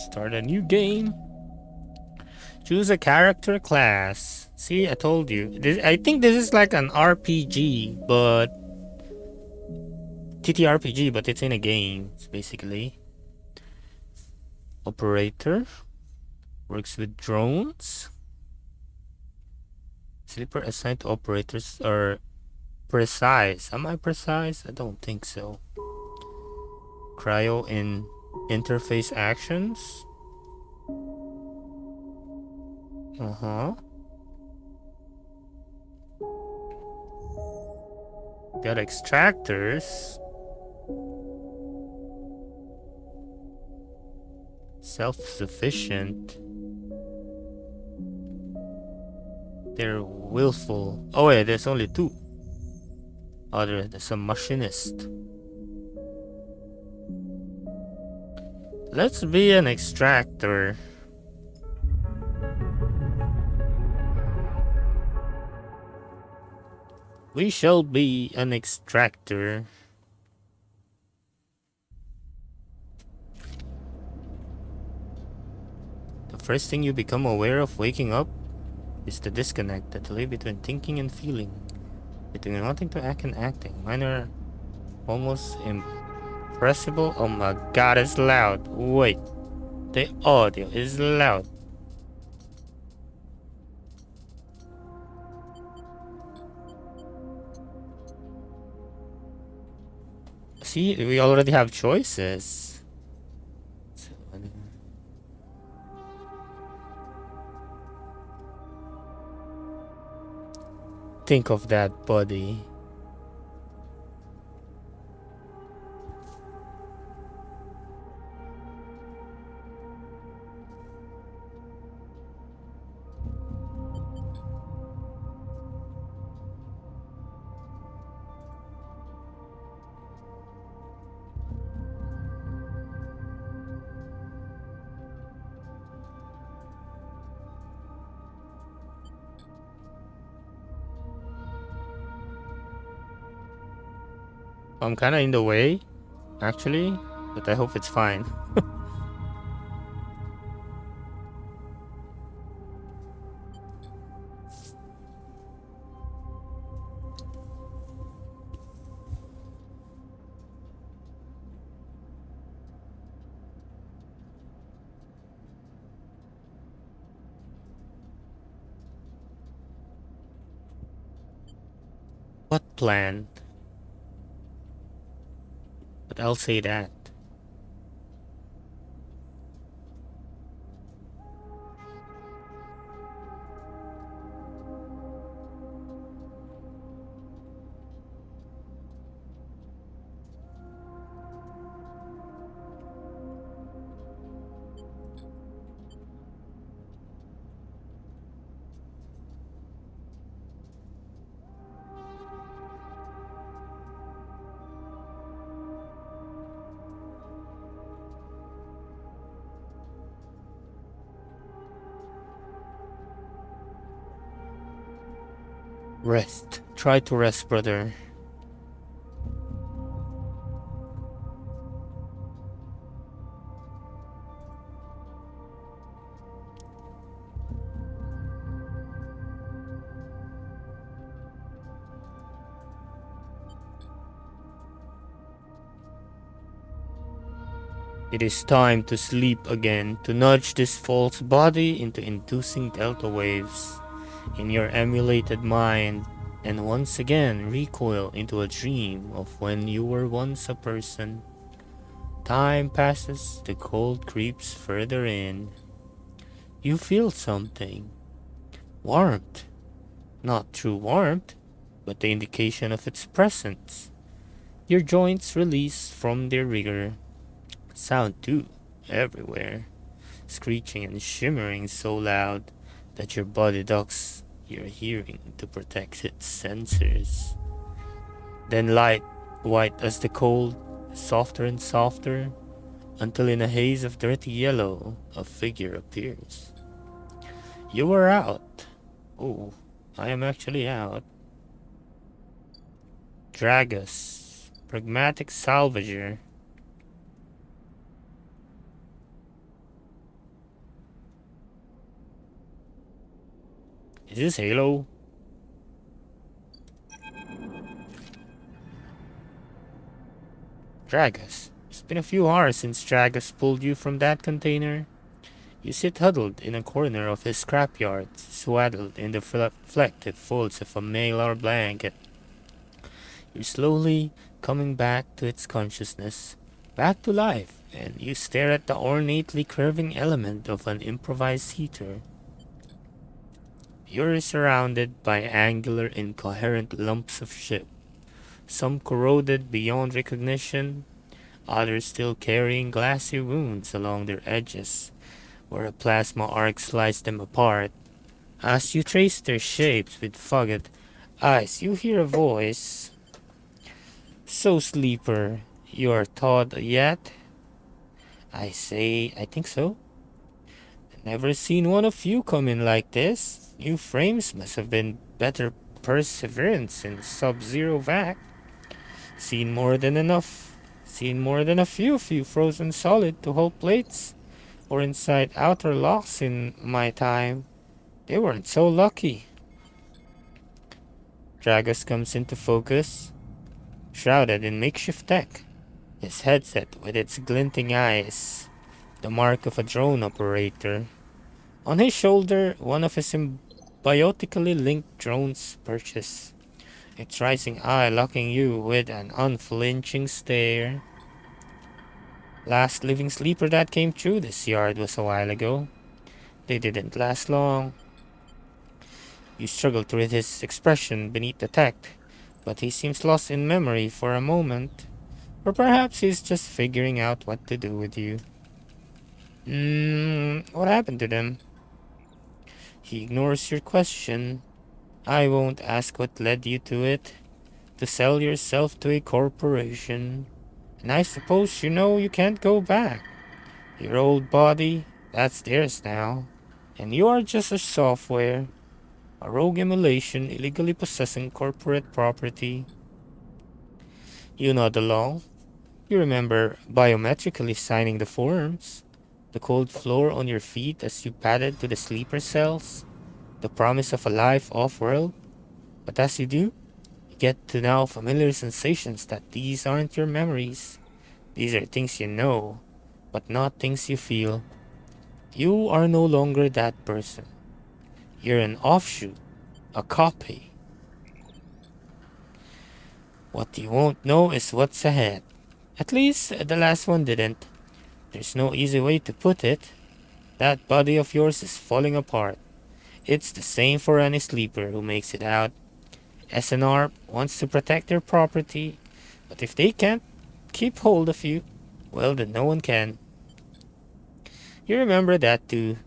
Start a new game. Choose a character class. See, I told you. I think this is like an RPG, but TTRPG, but it's in a game, basically. Operator. Works with drones. Sleeper assigned to operators are precise. Am I precise? I don't think so. Cryo in interface actions. Got extractors. Self-sufficient. They're willful. Oh wait, there's only two. Oh, there's a machinist. Let's be an extractor. We shall be an extractor. The first thing you become aware of waking up is the disconnect that lay between thinking and feeling, between wanting to act and acting. Mine are almost impressible. Oh my god, it's loud. Wait, the audio is loud. See, we already have choices. Think of that body. I'm kinda in the way, actually, but I hope it's fine. What plan? But I'll say that. Rest. Try to rest, brother. It is time to sleep again, to nudge this false body into inducing delta waves in your emulated mind, and once again recoil into a dream of when you were once a person. Time passes, the cold creeps further in. You feel something. Warmth. Not true warmth, but the indication of its presence. Your joints release from their rigor. Sound too, everywhere. Screeching and shimmering so loud that your body ducks your hearing to protect its sensors. Then light, white as the cold, softer and softer, until in a haze of dirty yellow, a figure appears. You are out. Oh, I am actually out. Dragus, pragmatic salvager. Is this Halo? Dragus. It's been a few hours since Dragus pulled you from that container. You sit huddled in a corner of his scrapyard, swaddled in the reflective folds of a mylar blanket. You're slowly coming back to its consciousness, back to life, and you stare at the ornately curving element of an improvised heater. You're surrounded by angular, incoherent lumps of shit, some corroded beyond recognition, others still carrying glassy wounds along their edges, where a plasma arc sliced them apart. As you trace their shapes with fogged eyes, you hear a voice. So, sleeper, you are thawed yet? I say, I think so. Never seen one of you come in like this. You frames must have been better perseverance in sub-zero vac. Seen more than enough. Seen more than a few of you frozen solid to hold plates or inside outer locks in my time. They weren't so lucky. Dragus comes into focus, shrouded in makeshift tech. His headset with its glinting eyes, the mark of a drone operator. On his shoulder, one of his symbiotically linked drones perches, its rising eye locking you with an unflinching stare. Last living sleeper that came through this yard was a while ago. They didn't last long. You struggle to read his expression beneath the tech, but he seems lost in memory for a moment. Or perhaps he's just figuring out what to do with you. What happened to them? He ignores your question. I won't ask what led you to it. To sell yourself to a corporation. And I suppose you know you can't go back. Your old body, that's theirs now. And you are just a software. A rogue emulation illegally possessing corporate property. You nod along. You remember biometrically signing the forms. The cold floor on your feet as you padded to the sleeper cells. The promise of a life off-world. But as you do, you get to now familiar sensations that these aren't your memories. These are things you know, but not things you feel. You are no longer that person. You're an offshoot, a copy. What you won't know is what's ahead. At least the last one didn't. There's no easy way to put it. That body of yours is falling apart. It's the same for any sleeper who makes it out. SNR wants to protect their property, but if they can't keep hold of you, well, then no one can. You remember that too,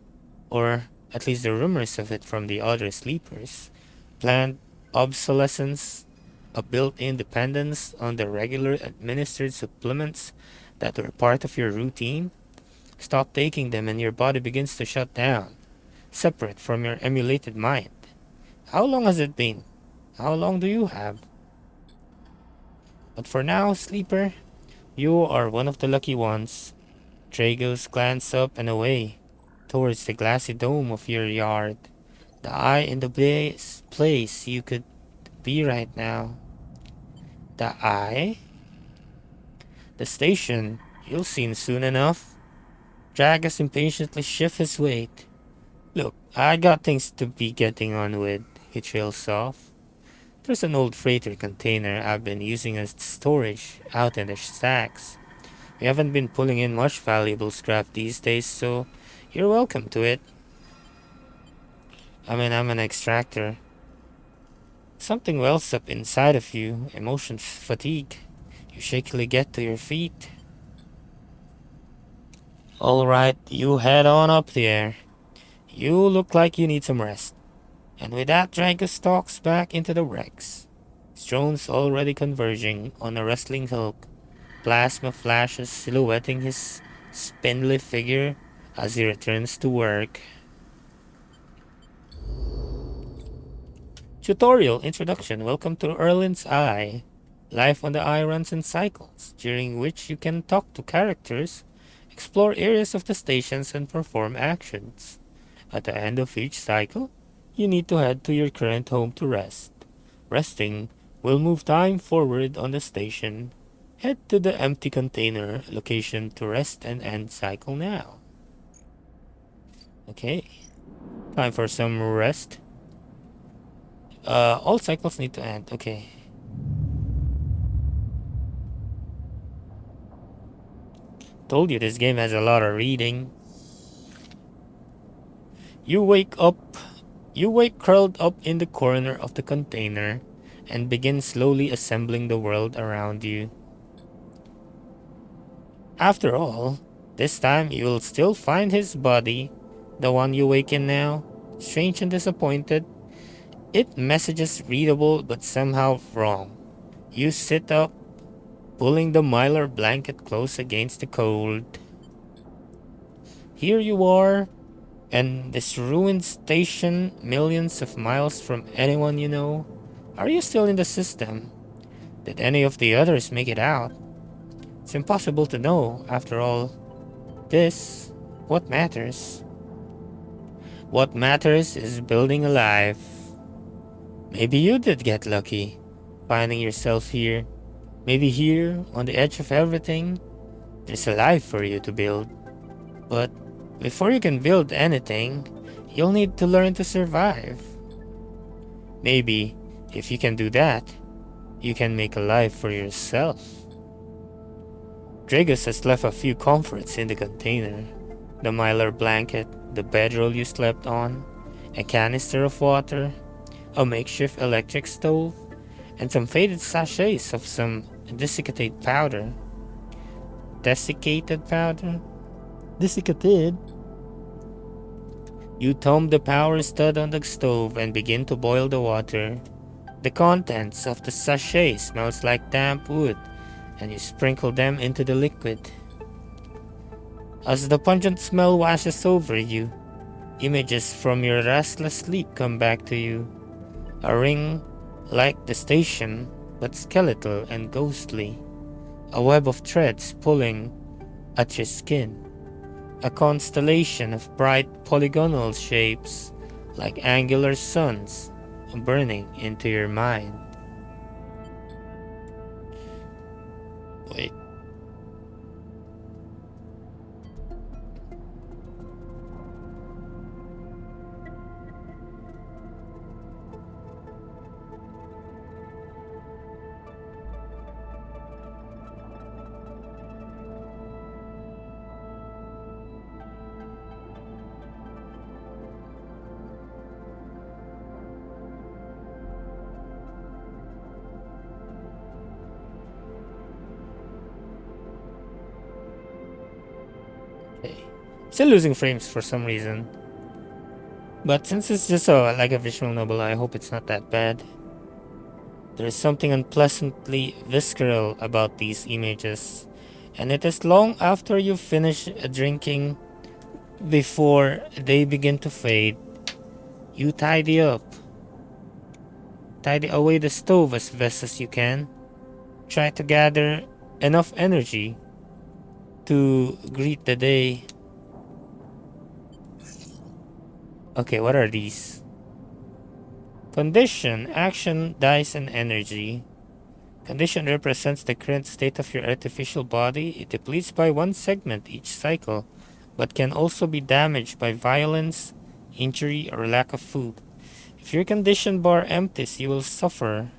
or at least the rumors of it from the other sleepers. Planned obsolescence, a built-in dependence on the regular administered supplements that were part of your routine. Stop taking them and your body begins to shut down, separate from your emulated mind. How long has it been? How long do you have? But for now, sleeper, you are one of the lucky ones. Dragos glance up and away, towards the glassy dome of your yard. The eye in the place you could be right now. The eye? The station. You'll see soon enough. Dragus impatiently shifts his weight. Look, I got things to be getting on with, he trails off. There's an old freighter container I've been using as storage out in the stacks. We haven't been pulling in much valuable scrap these days, so you're welcome to it. I'm an extractor. Something wells up inside of you, emotion fatigue. You shakily get to your feet. Alright, you head on up there. You look like you need some rest. And with that, Dragus stalks back into the wrecks. His drones already converging on a wrestling hook. Plasma flashes silhouetting his spindly figure as he returns to work. Tutorial Introduction. Welcome to Erlins Eye. Life on the eye runs in cycles, during which you can talk to characters, explore areas of the stations, and perform actions. At the end of each cycle, you need to head to your current home to rest. Resting will move time forward on the station. Head to the empty container location to rest and end cycle now. Okay, time for some rest. All cycles need to end. Okay. Told you this game has a lot of reading. You wake up. You wake curled up in the corner of the container and begin slowly assembling the world around you. After all, this time you will still find his body, the one you wake in now, strange and disappointed. It messages readable but somehow wrong. You sit up, pulling the mylar blanket close against the cold. Here you are, and this ruined station, millions of miles from anyone you know. Are you still in the system? Did any of the others make it out? It's impossible to know, after all. This, what matters? What matters is building a life. Maybe you did get lucky, finding yourself here. Maybe here, on the edge of everything, there's a life for you to build. But before you can build anything, you'll need to learn to survive. Maybe, if you can do that, you can make a life for yourself. Dragos has left a few comforts in the container. The mylar blanket, the bedroll you slept on, a canister of water, a makeshift electric stove, and some faded sachets of some desiccated powder. Desiccated powder? Desiccated? You thumb the power stud on the stove and begin to boil the water. The contents of the sachet smells like damp wood, and you sprinkle them into the liquid. As the pungent smell washes over you, images from your restless sleep come back to you. A ring like the station, but skeletal and ghostly. A web of threads pulling at your skin. A constellation of bright polygonal shapes, like angular suns, burning into your mind. Wait. Okay. Still losing frames for some reason. But since it's just like a visual novel, I hope it's not that bad. There is something unpleasantly visceral about these images, and it is long after you finish drinking before they begin to fade. You tidy up. Tidy away the stove as best as you can. Try to gather enough energy to greet the day. Okay, what are these? Condition, action, dice, and energy. Condition represents the current state of your artificial body. It depletes by one segment each cycle, but can also be damaged by violence, injury, or lack of food. If your condition bar empties, you will suffer.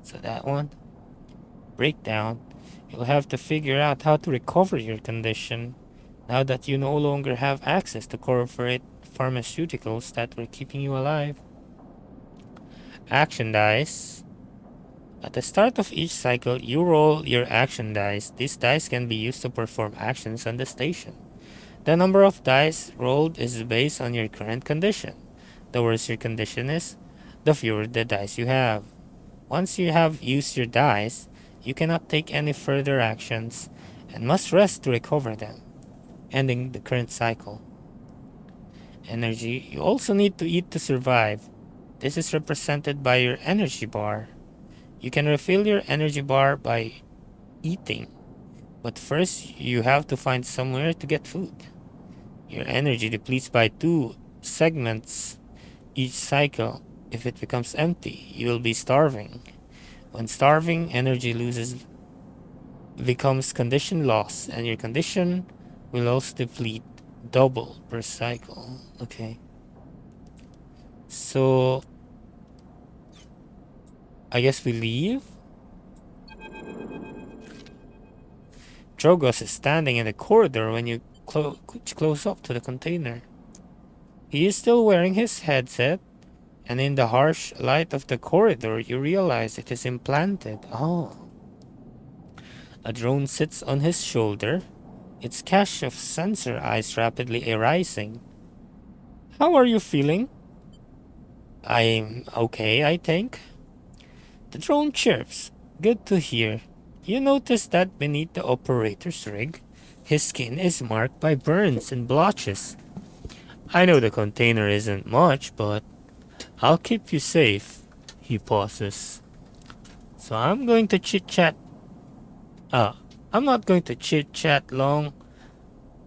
So that one. Breakdown. You'll have to figure out how to recover your condition now that you no longer have access to corporate pharmaceuticals that were keeping you alive. Action dice. At the start of each cycle, you roll your action dice. These dice can be used to perform actions on the station. The number of dice rolled is based on your current condition. The worse your condition is, the fewer the dice you have. Once you have used your dice, you cannot take any further actions and must rest to recover them, ending the current cycle. Energy. You also need to eat to survive. This is represented by your energy bar. You can refill your energy bar by eating, but first you have to find somewhere to get food. Your energy depletes by 2 segments each cycle. If it becomes empty, you will be starving. When starving, energy loses becomes condition loss, and your condition will also deplete double per cycle. Okay. So I guess we leave. Drogos is standing in the corridor when you close up to the container. He is still wearing his headset, and in the harsh light of the corridor, you realize it is implanted. Oh. A drone sits on his shoulder, its cache of sensor eyes rapidly arising. How are you feeling? I'm okay, I think. The drone chirps. Good to hear. You notice that beneath the operator's rig, his skin is marked by burns and blotches. I know the container isn't much, but I'll keep you safe. He pauses. So I'm going to chit-chat. I'm not going to chit-chat long.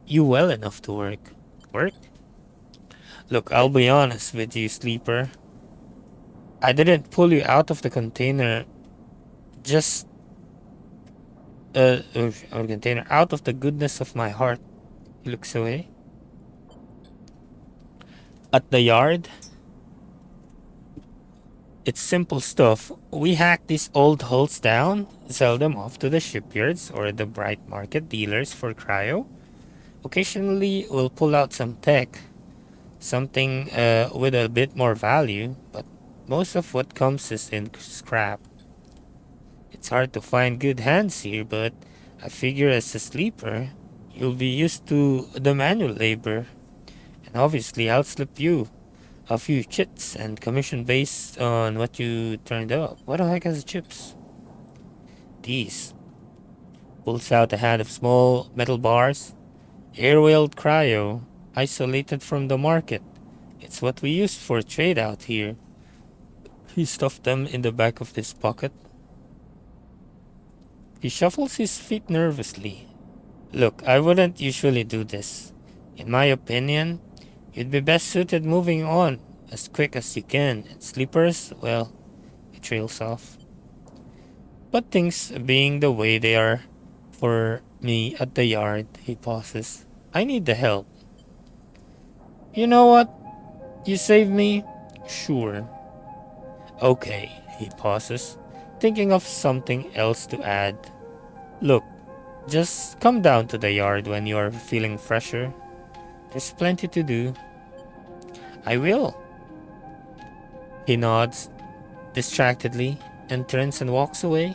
You well enough to work. Work? Look, I'll be honest with you, Sleeper. I didn't pull you out of the container just or container out of the goodness of my heart. He looks away. At the yard, it's simple stuff. We hack these old hulls down, sell them off to the shipyards or the bright market dealers for cryo. Occasionally, we'll pull out some tech, something with a bit more value, but most of what comes is in scrap. It's hard to find good hands here, but I figure as a sleeper, you'll be used to the manual labor. And obviously, I'll slip you a few chits and commission based on what you turned up. What the heck is chips? These. Pulls out a hand of small metal bars. Air-wheeled cryo, isolated from the market. It's what we use for trade out here. He stuffed them in the back of his pocket. He shuffles his feet nervously. Look, I wouldn't usually do this. In my opinion, you'd be best suited moving on as quick as you can. And sleepers, well, he trails off. But things being the way they are for me at the yard, he pauses. I need the help. You know what? You saved me? Sure. Okay, he pauses, thinking of something else to add. Look, just come down to the yard when you are feeling fresher. There's plenty to do. I will. He nods distractedly and turns and walks away.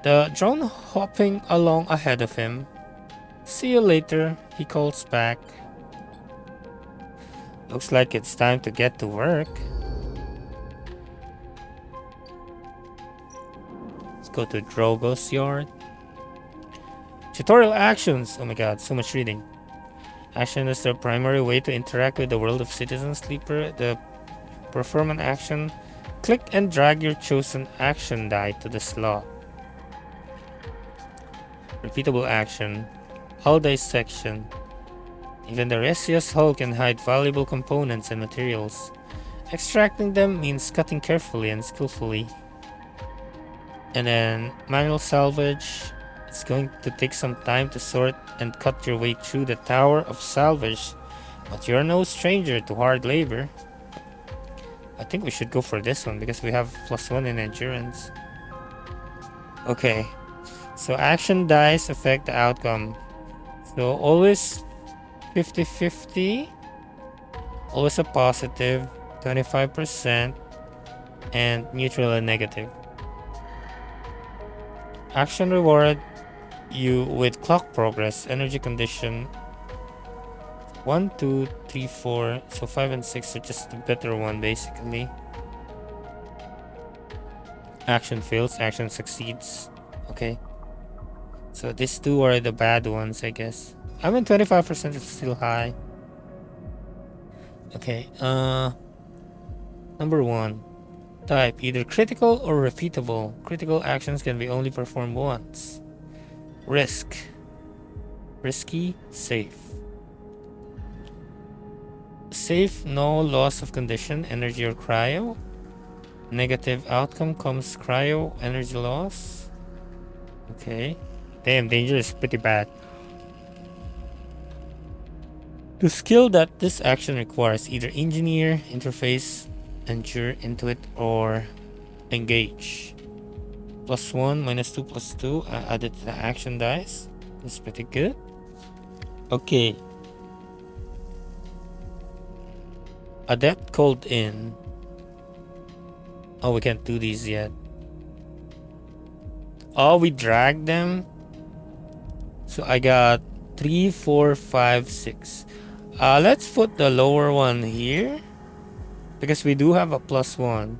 The drone hopping along ahead of him. See you later, he calls back. Looks like it's time to get to work. Let's go to Drogo's yard. Tutorial actions. Oh my god, so much reading. Action is the primary way to interact with the world of Citizen Sleeper. The perform an action. Click and drag your chosen action die to the slot. Repeatable action. Hull dissection. Even the resious hull can hide valuable components and materials. Extracting them means cutting carefully and skillfully. And then manual salvage. It's going to take some time to sort and cut your way through the tower of salvage, but you're no stranger to hard labor. I think we should go for this one because we have +1 in endurance. Okay, so action dice affect the outcome. So always 50-50, always a positive, 25%, and neutral and negative. Action reward you with clock progress, energy condition 1, 2, 3, 4, so 5 and 6 are just the better one basically. Action fails, action succeeds. Okay. So these two are the bad ones, I guess. I mean 25% is still high. Okay, number 1. Type, either critical or repeatable. Critical actions can be only performed once. Risk. Risky, safe. Safe, no loss of condition, energy or cryo. Negative outcome comes cryo, energy loss. Okay. Damn, danger is pretty bad. The skill that this action requires either engineer, interface, endure, intuit, or engage. +1, -2, +2. I added the action dice. That's pretty good. Okay. Adept called in. Oh, we can't do these yet. Oh, we dragged them. So I got 3, 4, 5, 6. Let's put the lower one here. Because we do have a +1.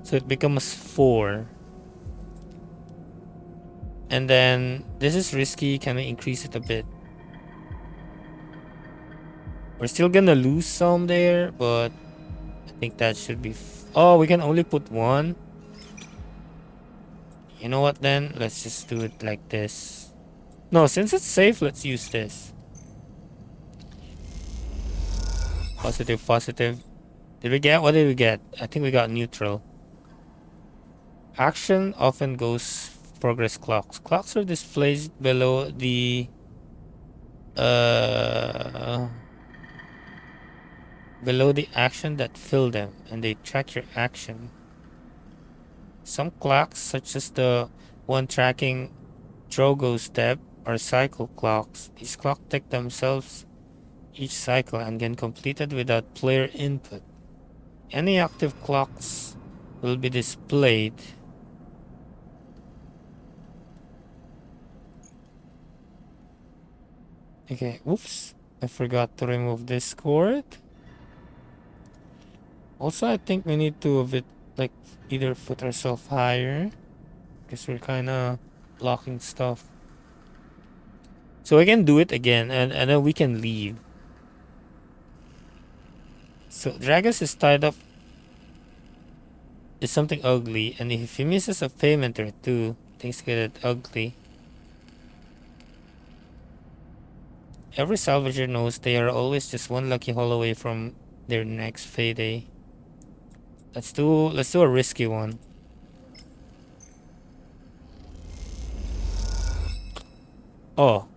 So it becomes 4. And then this is risky. Can we increase it a bit? We're still gonna lose some there, but I think that should be... oh, we can only put 1. You know what then? Let's just do it like this. No, since it's safe, let's use this. Positive, positive. Did we get? What did we get? I think we got neutral. Action often goes progress clocks. Clocks are displayed below the action that fill them, and they track your action. Some clocks, such as the one tracking Drogo's step, are cycle clocks. These clocks tick themselves each cycle and get completed without player input. Any active clocks will be displayed. Okay, oops. I forgot to remove this cord. Also, I think we need to like either put ourselves higher, because we're kind of blocking stuff. So we can do it again, and then we can leave. So Dragus is tied up. Is something ugly, and if he misses a payment or two, things get ugly. Every salvager knows they are always just one lucky haul away from their next payday. Let's do a risky one. Oh.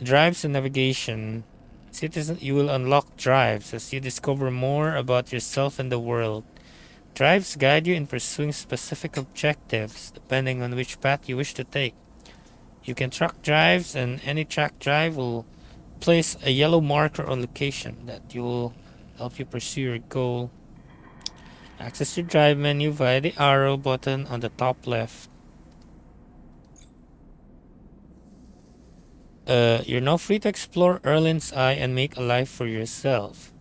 Drives and navigation. Citizen, you will unlock drives as you discover more about yourself and the world. Drives guide you in pursuing specific objectives, depending on which path you wish to take. You can track drives, and any tracked drive will place a yellow marker on location that will help you pursue your goal. Access your drive menu via the arrow button on the top left. You're now free to explore Erlin's Eye and make a life for yourself.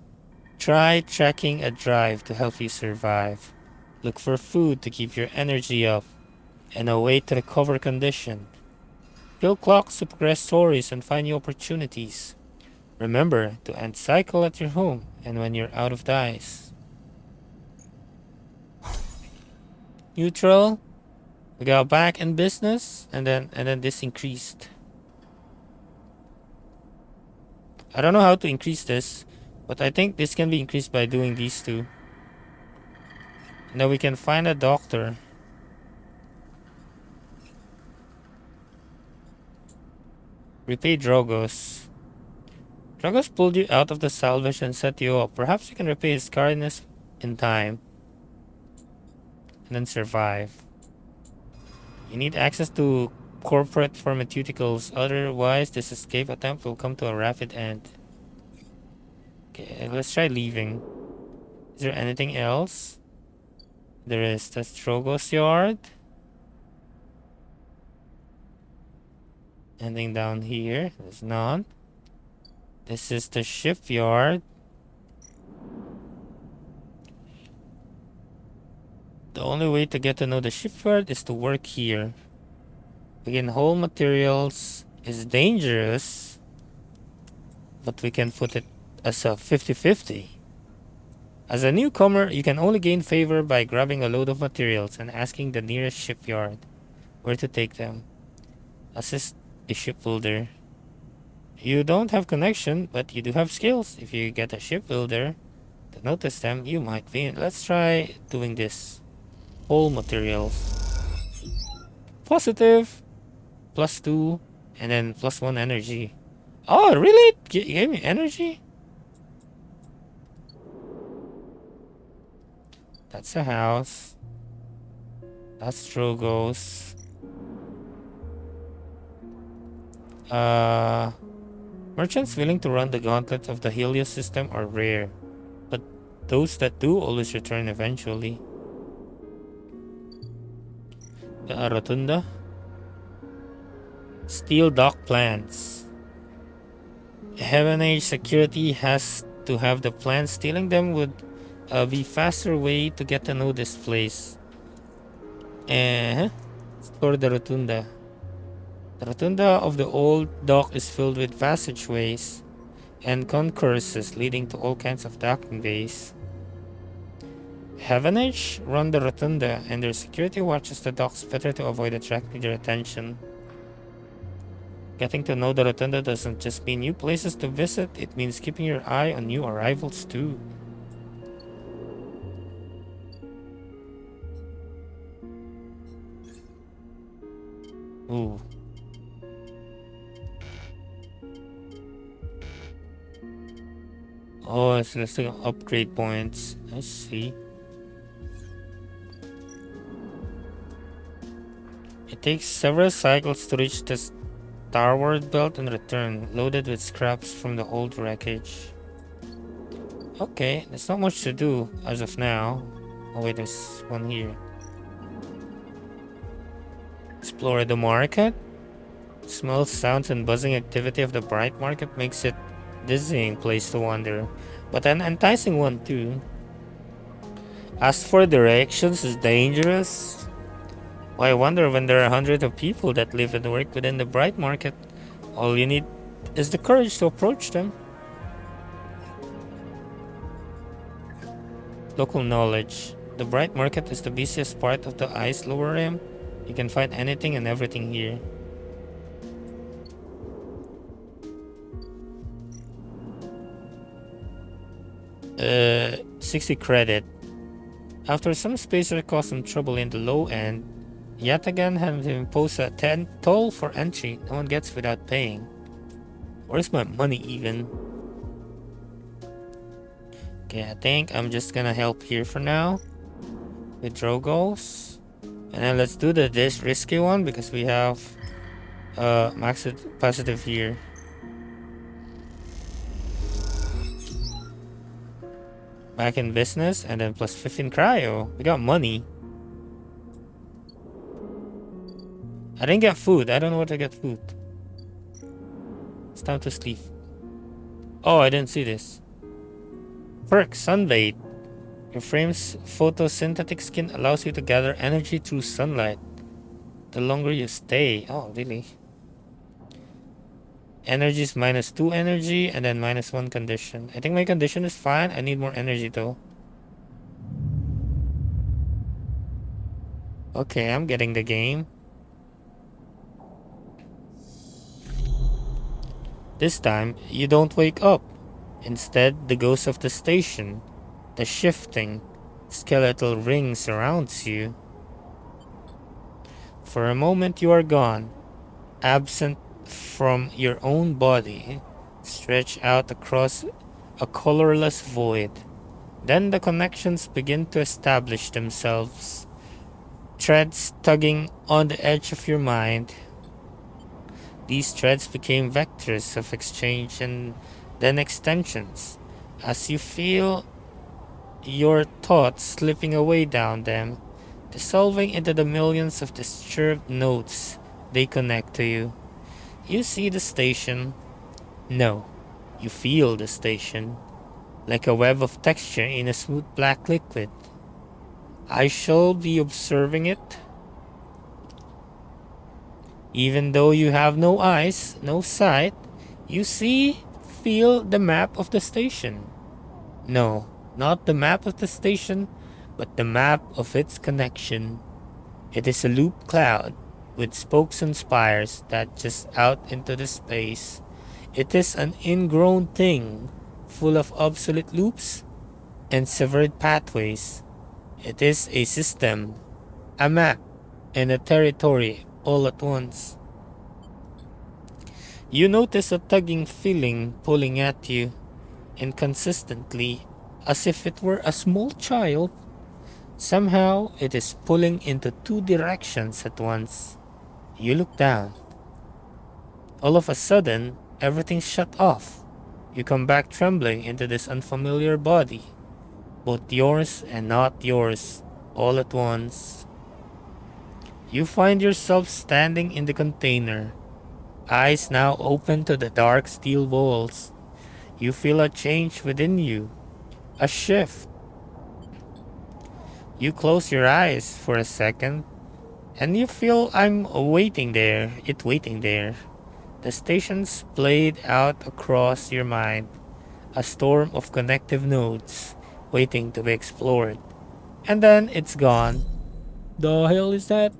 Try tracking a drive to help you survive. Look for food to keep your energy up, and a way to recover condition. Kill clocks to progress stories and find new opportunities. Remember to end cycle at your home and when you're out of dice. Neutral. We got back in business, and then this increased. I don't know how to increase this, but I think this can be increased by doing these two. And then we can find a doctor. Repay Drogos. Drogos pulled you out of the salvage and set you up. Perhaps you can repay his kindness in time. And then survive. You need access to corporate pharmaceuticals, otherwise this escape attempt will come to a rapid end. Okay, let's try leaving. Is there anything else? There is the Drogo's yard. Ending down here. There's none. This is the shipyard. The only way to get to know the shipyard is to work here. Begin whole materials is dangerous, but we can put it as a 50-50. As a newcomer, you can only gain favor by grabbing a load of materials and asking the nearest shipyard where to take them. Assist a shipbuilder. You don't have connection, but you do have skills. If you get a shipbuilder to notice them, you might be. Let's try doing this. Whole materials. Positive. +2. And then +1 energy. Oh, really? You gave me energy? That's a house. That's Drogo's. Merchants willing to run the gauntlet of the Helios system are rare, but those that do always return eventually. The Rotunda. Steel dock plans. Heaven Age security has to have the plans. Stealing them would be faster way to get to know this place. Explore the Rotunda. The Rotunda of the old dock is filled with passageways and concourses leading to all kinds of docking bays. Heavenage run the Rotunda, and their security watches the docks better to avoid attracting their attention. Getting to know the Rotunda doesn't just mean new places to visit, it means keeping your eye on new arrivals too. Ooh. Oh, it's listing upgrade points. I see. It takes several cycles to reach the starboard belt and return, loaded with scraps from the old wreckage. Okay, there's not much to do as of now. Oh wait, there's one here. Explore the market. Smells, sounds, and buzzing activity of the bright market makes it dizzying place to wander, but an enticing one too. As for directions, is dangerous. Why wonder when there are hundreds of people that live and work within the bright market? All you need is the courage to approach them. Local knowledge. The bright market is the busiest part of the ice lower rim. You can find anything and everything here. 60 credit. After some spacer caused some trouble in the low end, yet again had to impose a 10 toll for entry. No one gets without paying. Where's my money even? Okay, I think I'm just gonna help here for now with Drogos. And then let's do this risky one because we have max positive here. Back in business, and then plus 15 cryo. We got money. I didn't get food. I don't know what to get food. It's time to sleep. Oh, I didn't see this. Perk, sunbathe. Your frame's photosynthetic skin allows you to gather energy through sunlight. The longer you stay. Oh, really? Energy is -2 energy and then -1 condition. I think my condition is fine. I need more energy though. Okay, I'm getting the game. This time, you don't wake up. Instead, the ghost of the station, the shifting, skeletal ring surrounds you. For a moment you are gone, absent from your own body, stretched out across a colorless void. Then the connections begin to establish themselves, threads tugging on the edge of your mind. These threads became vectors of exchange and then extensions, as you feel your thoughts slipping away down them, dissolving into the millions of disturbed notes they connect to you. You see the station. No, you feel the station, like a web of texture in a smooth black liquid. I shall be observing it. Even though you have no eyes, no sight, you feel the map of the station. No, not the map of the station, but the map of its connection. It is a loop cloud with spokes and spires that just out into the space. It is an ingrown thing, full of obsolete loops and severed pathways. It is a system, a map, and a territory all at once. You notice a tugging feeling pulling at you, inconsistently, as if it were a small child. Somehow, it is pulling into two directions at once. You look down. All of a sudden, everything's shut off. You come back trembling into this unfamiliar body, both yours and not yours, all at once. You find yourself standing in the container, eyes now open to the dark steel walls. You feel a change within you, a shift. You close your eyes for a second, and you feel it waiting there. The stations played out across your mind, a storm of connective nodes waiting to be explored. And then it's gone. The hell is that?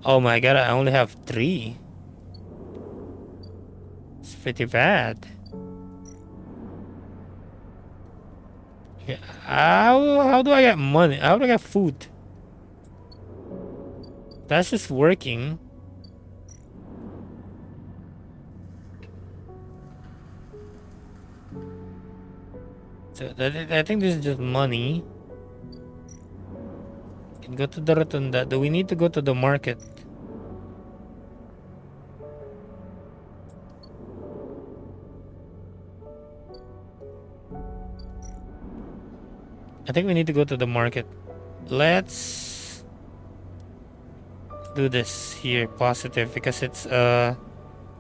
Oh my god, I only have three. It's pretty bad. Yeah, how do I get money? How do I get food? That's just working. So I think this is just money. Can go to the rotunda. Do we need to go to the market? I think we need to go to the market. Let's do this here, positive, because it's a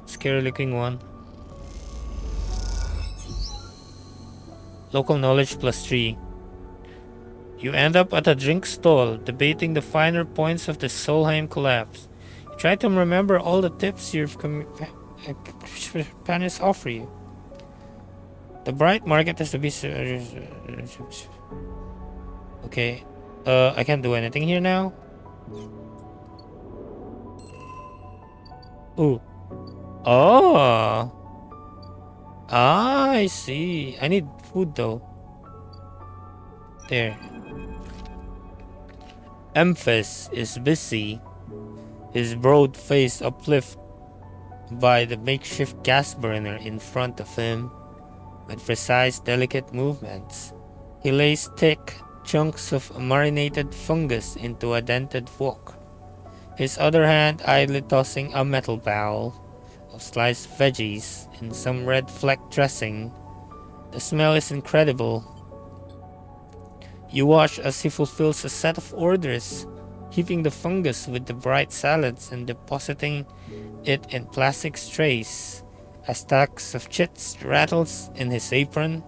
scary looking one. Local knowledge +3. You end up at a drink stall, debating the finer points of the Solheim collapse. You try to remember all the tips your companions offer you. The bright market has to be... Okay. I can't do anything here now. Ooh. Oh. Ah, I see. I need food though. There. Emphas is busy, his broad face uplifted by the makeshift gas burner in front of him. With precise, delicate movements, he lays thick chunks of marinated fungus into a dented wok, his other hand idly tossing a metal bowl of sliced veggies in some red fleck dressing. The smell is incredible. You watch as he fulfills a set of orders, heaping the fungus with the bright salads and depositing it in plastic trays. A stack of chits rattles in his apron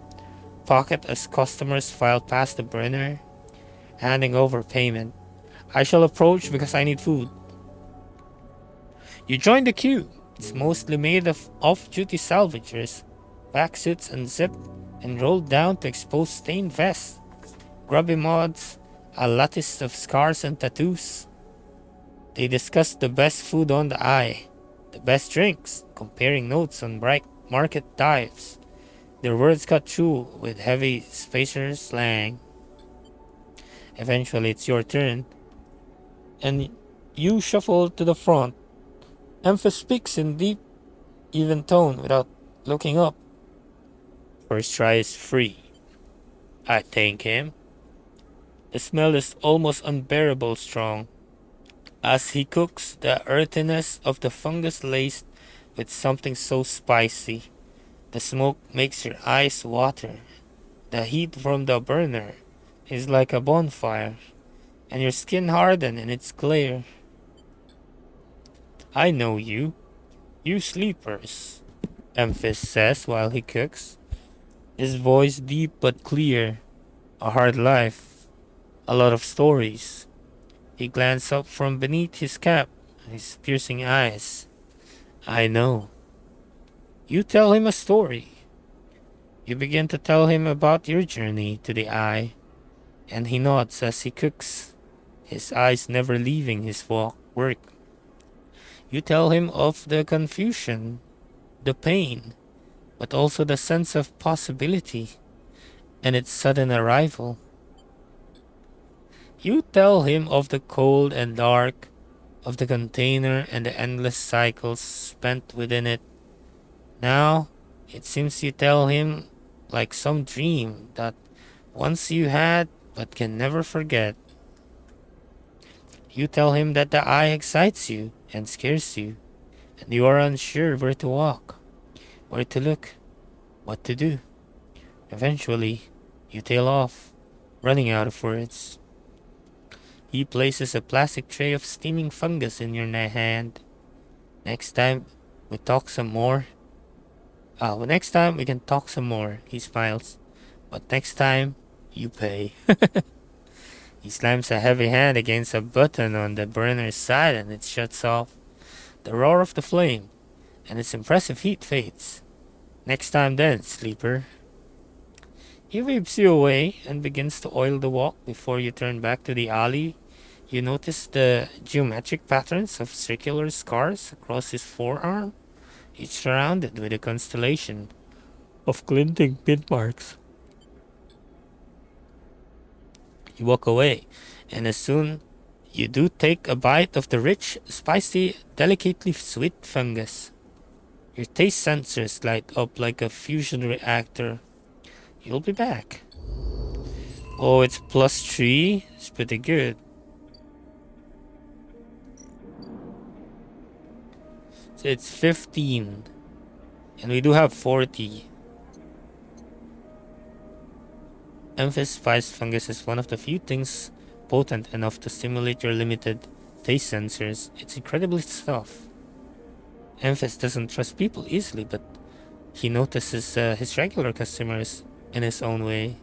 pocket as customers file past the burner, handing over payment. I shall approach because I need food. You join the queue. It's mostly made of off-duty salvagers, back suits unzipped and rolled down to expose stained vests, grubby mods, a lattice of scars and tattoos. They discuss the best food on the eye, the best drinks, comparing notes on bright market dives. Their words cut through with heavy spacer slang. Eventually, it's your turn, and you shuffle to the front. Emphas speaks in deep, even tone without looking up. First try is free. I thank him. The smell is almost unbearable strong. As he cooks, the earthiness of the fungus laced with something so spicy. The smoke makes your eyes water. The heat from the burner is like a bonfire, and your skin harden in its glare. I know you. You sleepers, Emphas says while he cooks. His voice deep but clear. A hard life. A lot of stories. He glanced up from beneath his cap, his piercing eyes. I know. You tell him a story. You begin to tell him about your journey to the eye, and he nods as he cooks, his eyes never leaving his work. You tell him of the confusion, the pain, but also the sense of possibility and its sudden arrival. You tell him of the cold and dark, of the container and the endless cycles spent within it. Now, it seems you tell him like some dream that once you had but can never forget. You tell him that the eye excites you and scares you, and you are unsure where to walk, where to look, what to do. Eventually, you tail off, running out of words. He places a plastic tray of steaming fungus in your hand. Next time, we talk some more. Next time we can talk some more, he smiles. But next time, you pay. He slams a heavy hand against a button on the burner's side and it shuts off. The roar of the flame and its impressive heat fades. Next time then, sleeper. He waves you away and begins to oil the walk before you turn back to the alley. You notice the geometric patterns of circular scars across his forearm, each surrounded with a constellation of glinting pin marks. You walk away, and as soon you do take a bite of the rich, spicy, delicately sweet fungus. Your taste sensors light up like a fusion reactor. You'll be back. Oh, it's +3. It's pretty good. So it's 15. And we do have 40. Amethyst spiced fungus is one of the few things potent enough to stimulate your limited taste sensors. It's incredibly tough. Amethyst doesn't trust people easily, but he notices his regular customers in his own way.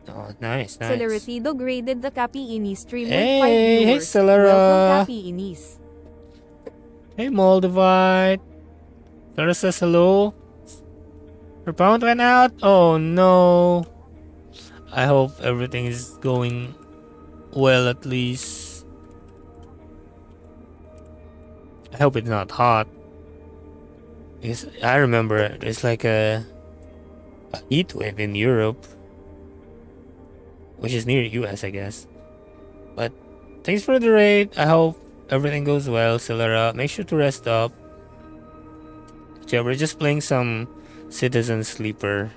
Oh, nice. Celeratido graded the Capi Inis stream Hey, with 5 viewers. hey, Celera. Welcome, Capi Inis. Hey, Moldavite. Celera says hello. Her pound went out? Oh no. I hope everything is going well at least. I hope it's not hot. Because I remember there's like a heat wave in Europe. Which is near US, I guess. But thanks for the raid. I hope everything goes well, Celera. Make sure to rest up. So yeah, we're just playing some Citizen Sleeper.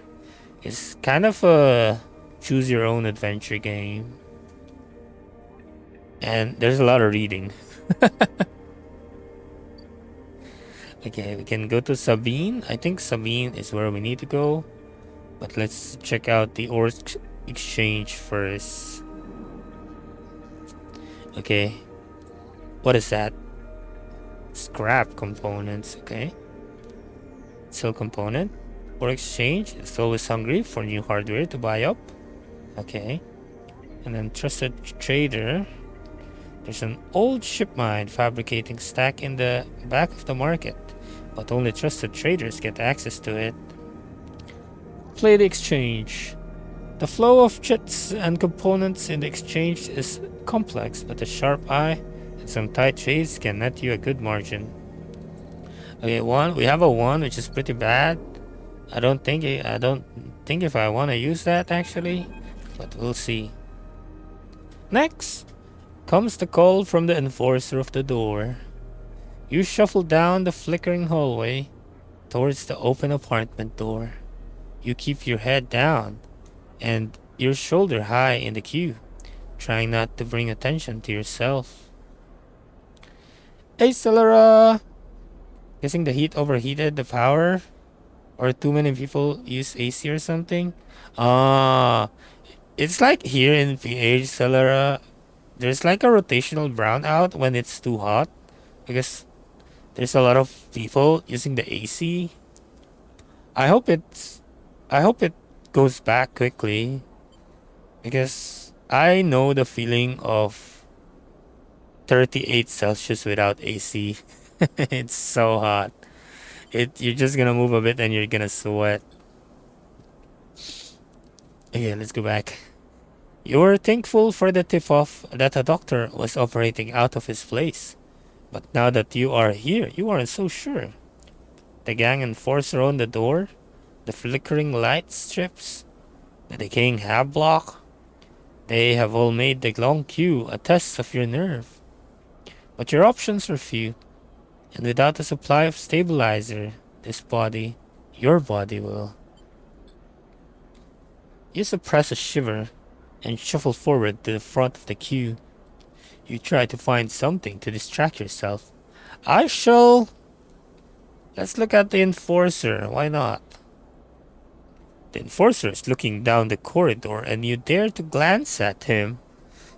It's kind of a choose your own adventure game. And there's a lot of reading. Okay, we can go to Sabine. I think Sabine is where we need to go. But let's check out the ore exchange first. Okay. What is that? Scrap components, okay. Sell component. Ore exchange is always hungry for new hardware to buy up. Okay. And then trusted trader. There's an old ship mine fabricating stack in the back of the market, but only trusted traders get access to it. Play the exchange. The flow of chits and components in the exchange is complex, but a sharp eye and some tight trades can net you a good margin. Okay, we have a 1, which is pretty bad. I don't think if I want to use that actually, but we'll see. Next comes the call from the enforcer of the door. You shuffle down the flickering hallway towards the open apartment door. You keep your head down and your shoulder high in the queue, trying not to bring attention to yourself. Hey, Celera! Guessing the heat overheated the power? Or too many people use AC or something? It's like here in PH, Celera, there's like a rotational brownout when it's too hot. Because there's a lot of people using the AC. I hope it goes back quickly. Because I know the feeling of 38 Celsius without AC. It's so hot. You're just gonna move a bit and you're gonna sweat. Okay, let's go back. You're thankful for the tip-off that a doctor was operating out of his place. But now that you are here, you aren't so sure. The gang enforcer on the door, the flickering light strips, the decaying hab block, they have all made the long queue a test of your nerve. But your options are few, and without a supply of stabilizer, your body will. You suppress a shiver and shuffle forward to the front of the queue. You try to find something to distract yourself. I shall. Let's look at the enforcer, why not? The enforcer is looking down the corridor and you dare to glance at him.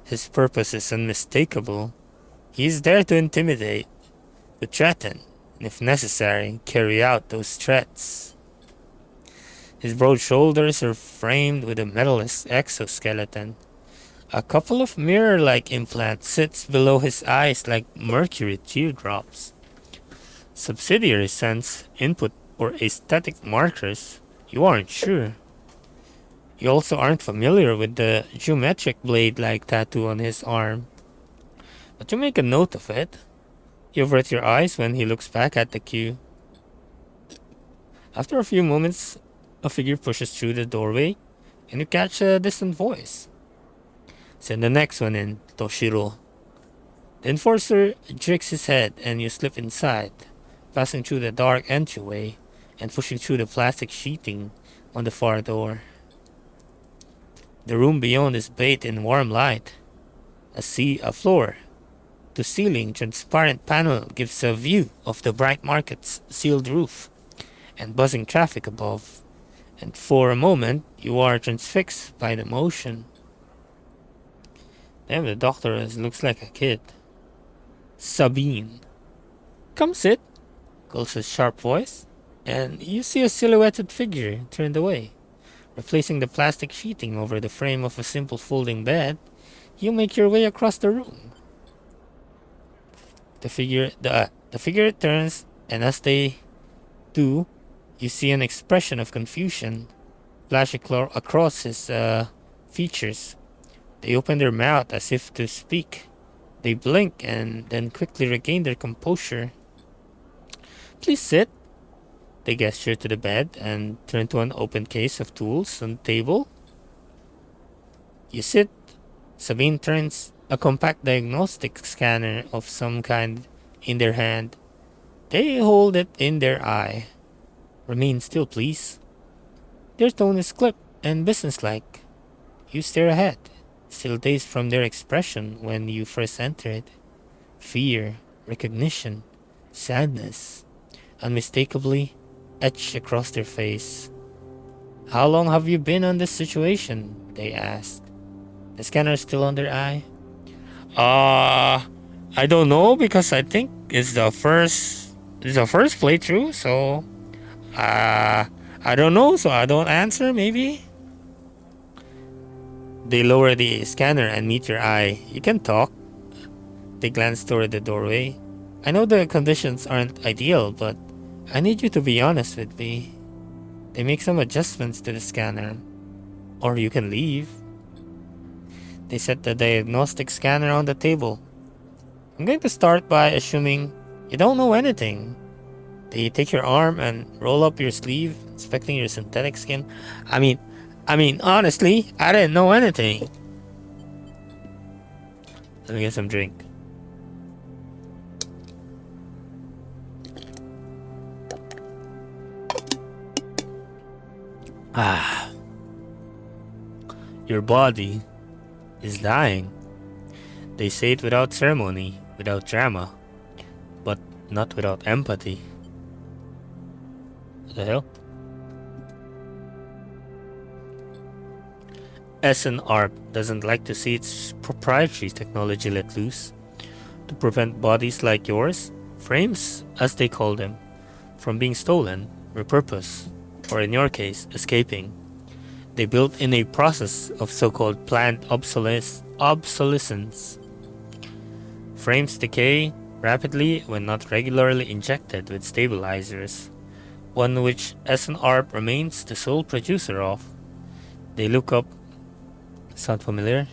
His purpose is unmistakable. He is there to intimidate, to threaten, and if necessary, carry out those threats. His broad shoulders are framed with a metal exoskeleton. A couple of mirror-like implants sits below his eyes like mercury teardrops. Subsidiary sense, input, or aesthetic markers, you aren't sure. You also aren't familiar with the geometric blade-like tattoo on his arm. But you make a note of it. You avert your eyes when he looks back at the queue. After a few moments, a figure pushes through the doorway, and you catch a distant voice. Send the next one in, Toshiro. The enforcer jerks his head, and you slip inside, passing through the dark entryway and pushing through the plastic sheeting on the far door. The room beyond is bathed in warm light. A floor to ceiling transparent panel gives a view of the bright market's sealed roof and buzzing traffic above, and for a moment you are transfixed by the motion. Damn, the doctor looks like a kid. Sabine. Come sit, calls a sharp voice, and you see a silhouetted figure turned away. Replacing the plastic sheeting over the frame of a simple folding bed, you make your way across the room. The figure turns, and as they do, you see an expression of confusion flash across his features. They open their mouth as if to speak. They blink and then quickly regain their composure. Please sit. They gesture to the bed and turn to an open case of tools on the table. You sit. Sabine turns a compact diagnostic scanner of some kind in their hand. They hold it in their eye. Remain still, please. Their tone is clipped and businesslike. You stare ahead, still dazed from their expression when you first entered. Fear, recognition, sadness, unmistakably etched across their face. How long have you been on this situation? They asked. The scanner still on their eye. I don't know because I think it's the first playthrough, so I don't know, so I don't answer, maybe. They lower the scanner and meet your eye. You can talk. They glance toward the doorway. I know the conditions aren't ideal, but I need you to be honest with me. They make some adjustments to the scanner. Or you can leave. They set the diagnostic scanner on the table. I'm going to start by assuming you don't know anything. They take your arm and roll up your sleeve, inspecting your synthetic skin. I mean, honestly, I didn't know anything. Let me get some drink. Your body is dying. They say it without ceremony, without drama, but not without empathy. What the hell? SNARP doesn't like to see its proprietary technology let loose to prevent bodies like yours, frames as they call them, from being stolen, repurposed, or in your case, escaping. They built in a process of so-called planned obsolescence. Frames decay rapidly when not regularly injected with stabilizers, one which SNARP remains the sole producer of. They look up. Sound familiar?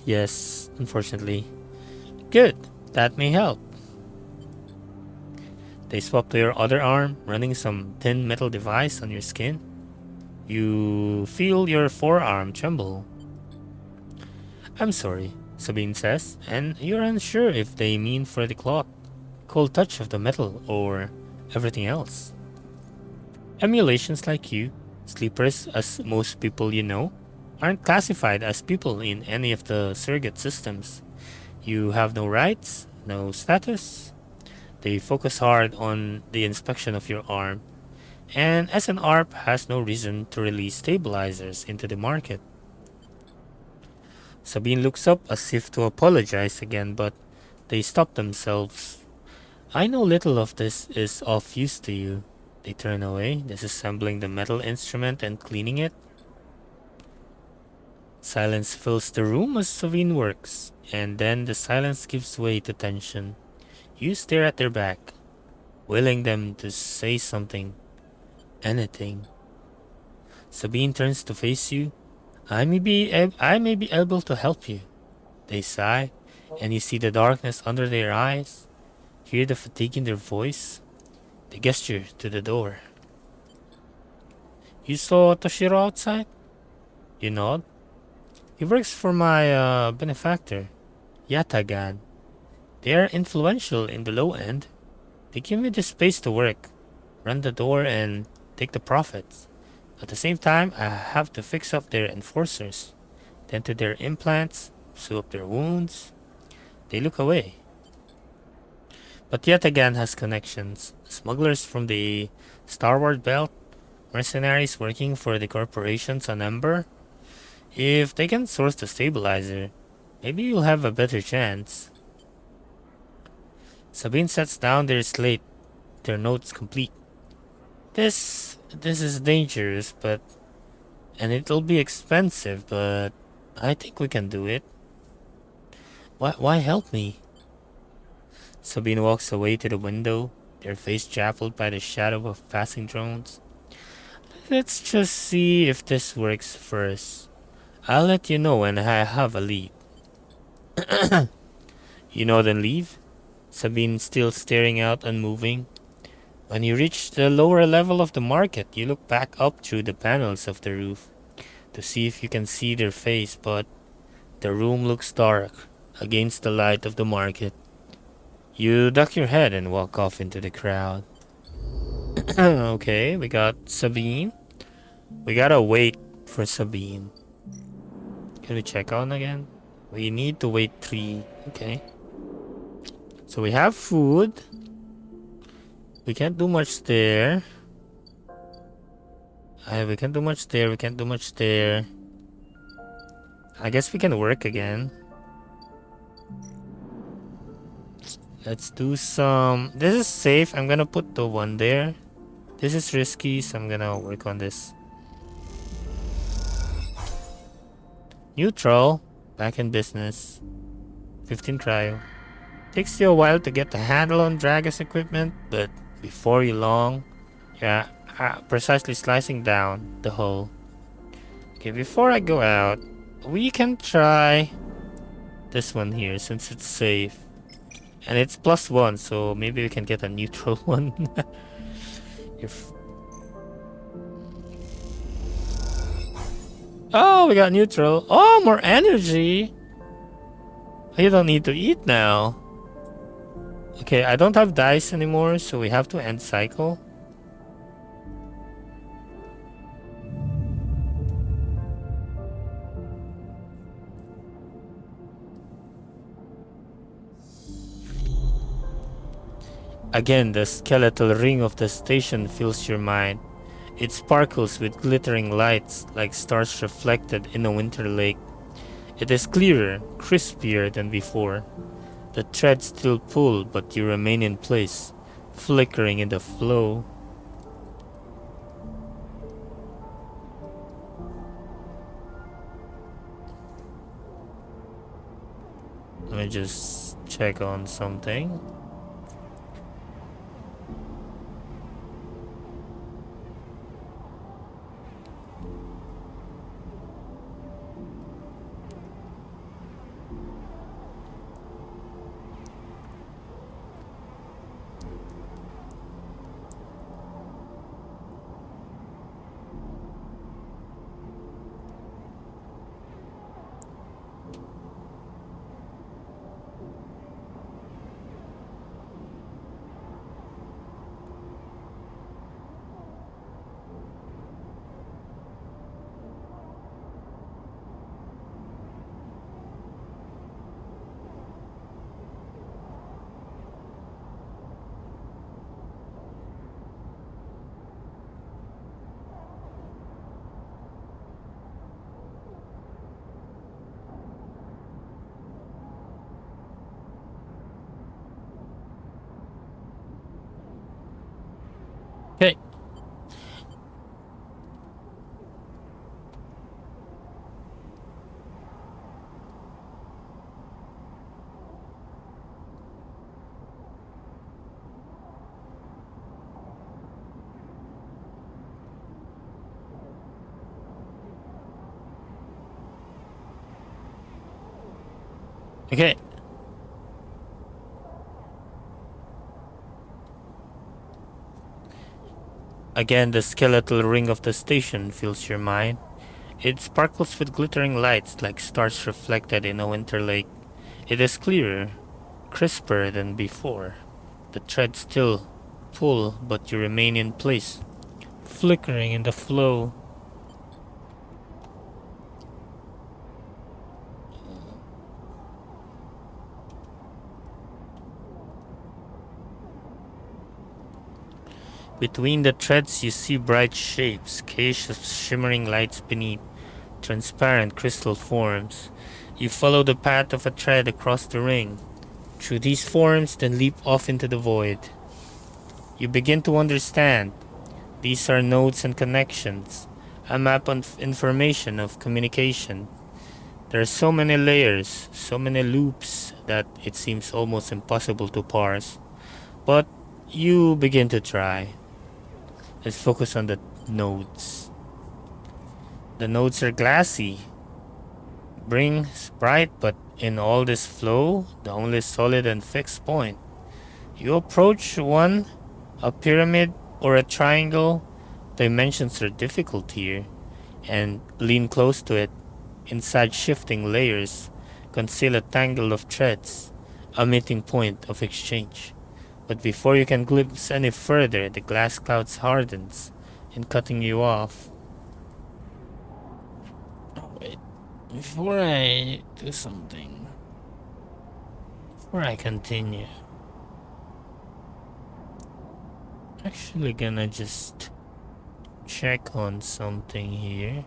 Yes, unfortunately. Good, that may help. They swap to your other arm, running some thin metal device on your skin. You feel your forearm tremble. I'm sorry, Sabine says, and you're unsure if they mean for the cloth, cold touch of the metal, or everything else. Emulations like you, sleepers as most people you know, aren't classified as people in any of the surrogate systems. You have no rights, no status. They focus hard on the inspection of your arm, and as an ARP has no reason to release stabilizers into the market. Sabine looks up as if to apologize again, but they stop themselves. I know little of this is of use to you. They turn away, disassembling the metal instrument and cleaning it. Silence fills the room as Sabine works, and then the silence gives way to tension. You stare at their back, willing them to say something, anything. Sabine turns to face you. I may be able to help you. They sigh, and you see the darkness under their eyes, hear the fatigue in their voice. They gesture to the door. You saw Toshiro outside? You nod. He works for my benefactor, Yatagan. They are influential in the low end. They give me the space to work, run the door, and take the profits. At the same time, I have to fix up their enforcers, tend to their implants, sew up their wounds. They look away. But Yatagan has connections. Smugglers from the Starward Belt, mercenaries working for the corporations on Ember. If they can source the stabilizer, maybe you'll have a better chance. Sabine sets down their slate, their notes complete. This is dangerous, and it'll be expensive, but I think we can do it. Why help me? Sabine walks away to the window, their face dappled by the shadow of passing drones. Let's just see if this works first. I'll let you know when I have a lead. You nod and leave, Sabine still staring out unmoving. When you reach the lower level of the market, you look back up through the panels of the roof to see if you can see their face, but the room looks dark against the light of the market. You duck your head and walk off into the crowd. Okay, we got Sabine. We gotta wait for Sabine. Can we check on again? We need to wait 3. Okay. So we have food. We can't do much there. We can't do much there. We can't do much there. I guess we can work again. Let's do some... This is safe. I'm gonna put the 1 there. This is risky, so I'm gonna work on this. Neutral. Back in business. 15 cryo. Takes you a while to get the handle on Dragus equipment, but before you long... Yeah, precisely slicing down the hull. Okay, before I go out, we can try this one here since it's safe. And it's +1, so maybe we can get a neutral one. if Oh, we got neutral. Oh, more energy. You don't need to eat now. Okay, I don't have dice anymore, so we have to end cycle. Again, the skeletal ring of the station fills your mind. It sparkles with glittering lights like stars reflected in a winter lake. It is clearer, crispier than before. The threads still pull, but you remain in place, flickering in the flow. Let me just check on something. Okay. Again, the skeletal ring of the station fills your mind. It sparkles with glittering lights like stars reflected in a winter lake. It is clearer, crisper than before. The thread still pull, but you remain in place, flickering in the flow. Between the threads you see bright shapes, cages of shimmering lights beneath, transparent crystal forms. You follow the path of a thread across the ring, through these forms, then leap off into the void. You begin to understand. These are nodes and connections, a map of information of communication. There are so many layers, so many loops that it seems almost impossible to parse. But you begin to try. Let's focus on the nodes. The nodes are glassy, brings bright, but in all this flow, the only solid and fixed point. You approach one, a pyramid or a triangle, dimensions are difficult here, and lean close to it. Inside shifting layers, conceal a tangle of threads, a meeting point of exchange. But before you can glimpse any further, the glass clouds hardens in cutting you off. Oh, wait. Before I do something, before I continue, actually gonna just check on something here.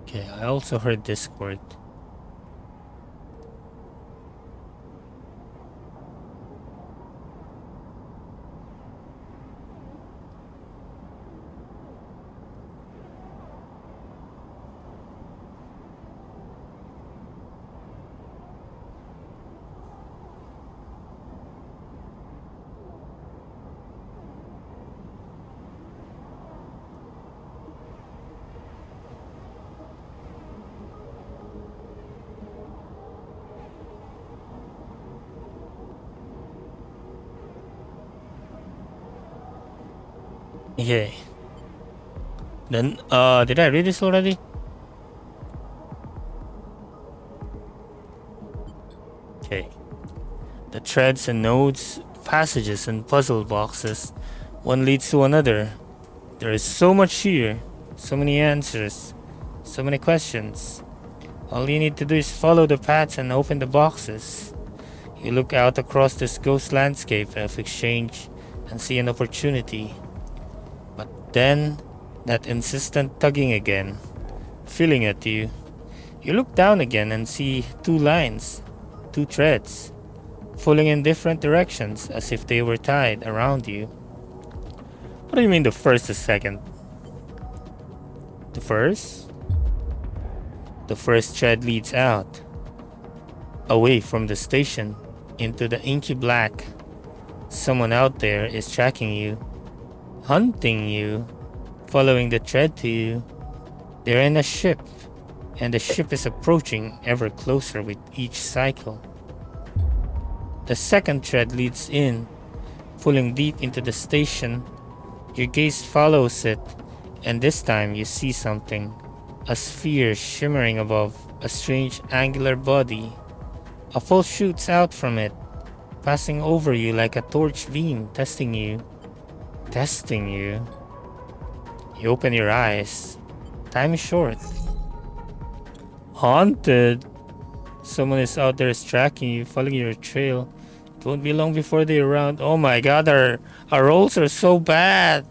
Okay, I also heard Discord. Okay. Then, did I read this already? Okay. The threads and nodes, passages and puzzle boxes, one leads to another. There is so much here, so many answers, so many questions. All you need to do is follow the paths and open the boxes. You look out across this ghost landscape of exchange and see an opportunity. But then, that insistent tugging again, feeling at you. You look down again and see two lines, two threads, pulling in different directions as if they were tied around you. What do you mean the first, the second? The first? The first thread leads out, away from the station, into the inky black. Someone out there is tracking you, hunting you, following the thread to you. They're in a ship, and the ship is approaching ever closer with each cycle. The second thread leads in, pulling deep into the station. Your gaze follows it, and this time you see something. A sphere shimmering above, a strange angular body. A pulse shoots out from it, passing over you like a torch beam, testing you. Testing you. You open your eyes. Time is short. Haunted. Someone is out there tracking you, following your trail. It won't be long before they're around. Oh my god, our rolls are so bad.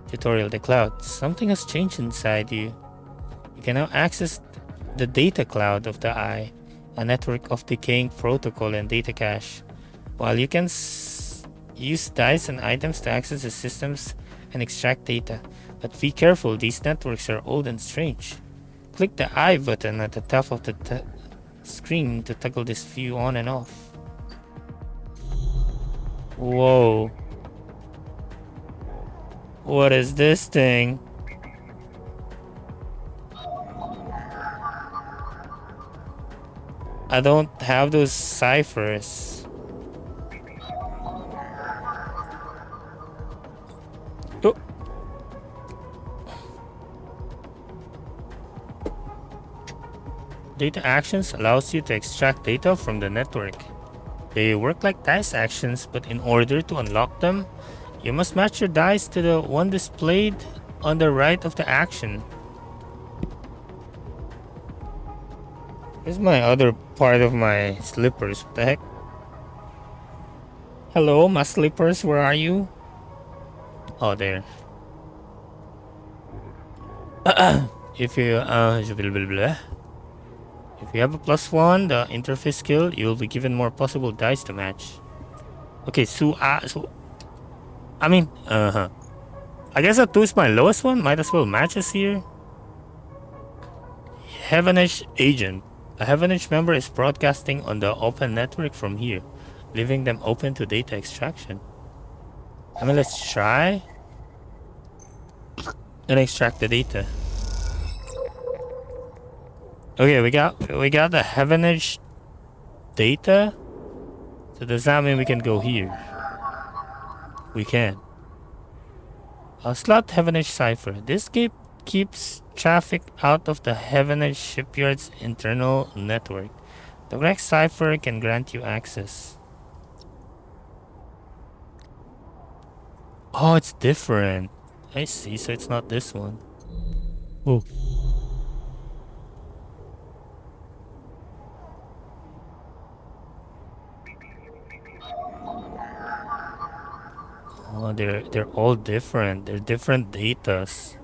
Tutorial: the cloud. Something has changed inside you. You can now access the data cloud of the eye, a network of decaying protocol and data cache. While you can use dice and items to access the systems and extract data, But be careful, these networks are old and strange. Click the I button at the top of the screen to toggle this view on and off. Whoa. What is this thing? I don't have those ciphers. Oh. Data actions allows you to extract data from the network. They work like dice actions, but in order to unlock them, you must match your dice to the one displayed on the right of the action. Here's my other part of my slippers. What the heck? Hello, my slippers, where are you? Oh, there. If you have a +1, the interface skill, you will be given more possible dice to match. Okay, so I mean, I guess a 2 is my lowest one. Might as well match us here. Heavenage agent. A Heavenage member is broadcasting on the open network from here, leaving them open to data extraction. I mean, let's try and extract the data. Okay, we got the Heavenage data. So does that mean we can go here? We can. A slot Heavenage cipher. This gate keeps traffic out of the Heavenage shipyard's internal network. The correct cipher can grant you access. Oh, it's different. I see, so it's not this one. Oh. Oh, they're all different. They're different datas.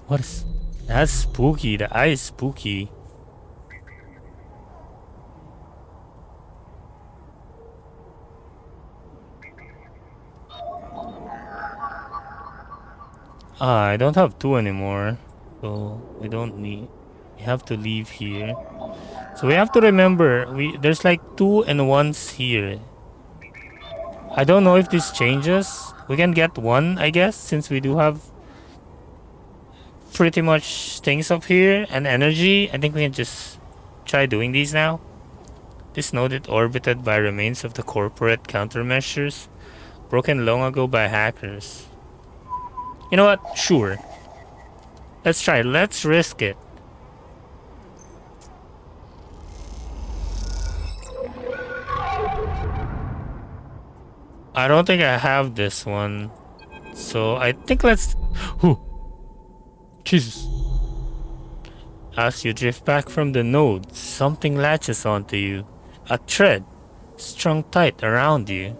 What is... That's spooky. The eye is spooky. I don't have 2 anymore. So we don't need... We have to leave here. So we have to remember, there's like 2 and 1s here. I don't know if this changes. We can get 1, I guess, since we do have pretty much things up here and energy. I think we can just try doing these now. This node is orbited by remains of the corporate countermeasures broken long ago by hackers. You know what? Sure. Let's try. Let's risk it. I don't think I have this one. So I think let's... Whew. Jesus. As you drift back from the node, something latches onto you. A thread, strung tight around you.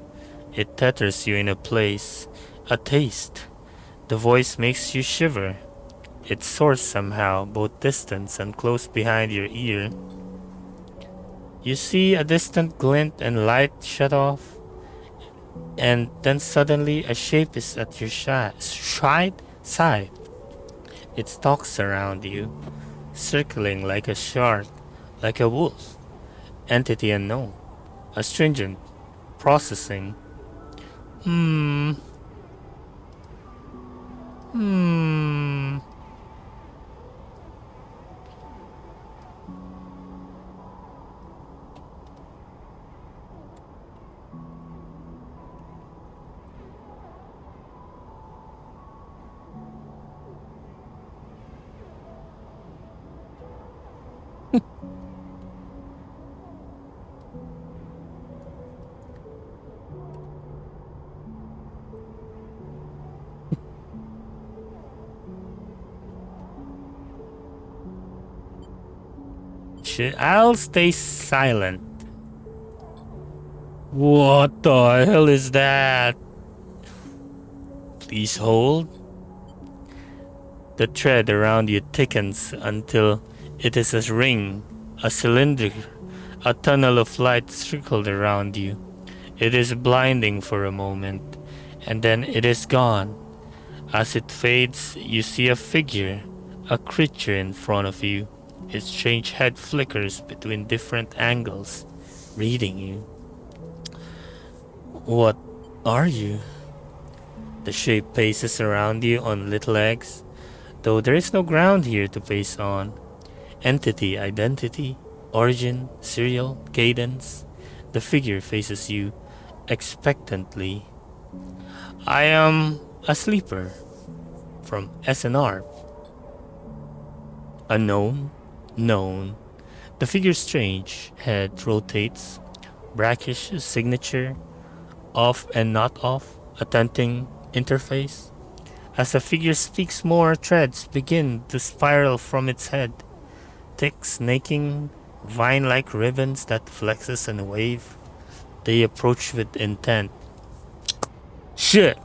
It tethers you in a place. A taste. The voice makes you shiver. It soars somehow, both distant and close behind your ear. You see a distant glint and light shut off. And then suddenly a shape is at your side. It stalks around you, circling like a shark, like a wolf. Entity unknown. Astringent. Processing. I'll stay silent. What the hell is that? Please hold. The thread around you thickens until it is a ring, a cylinder, a tunnel of light circled around you. It is blinding for a moment, and then it is gone. As it fades, you see a figure, a creature in front of you. Its strange head flickers between different angles, reading you. What are you? The shape paces around you on little legs, though there is no ground here to pace on. Entity, identity, origin, serial, cadence. The figure faces you expectantly. I am a sleeper from SNR. Unknown, known. The figure's strange head rotates, brackish signature, off and not off, attempting interface. As the figure speaks more, threads begin to spiral from its head, thick, snaking, vine-like ribbons that flexes and wave. They approach with intent. Shit!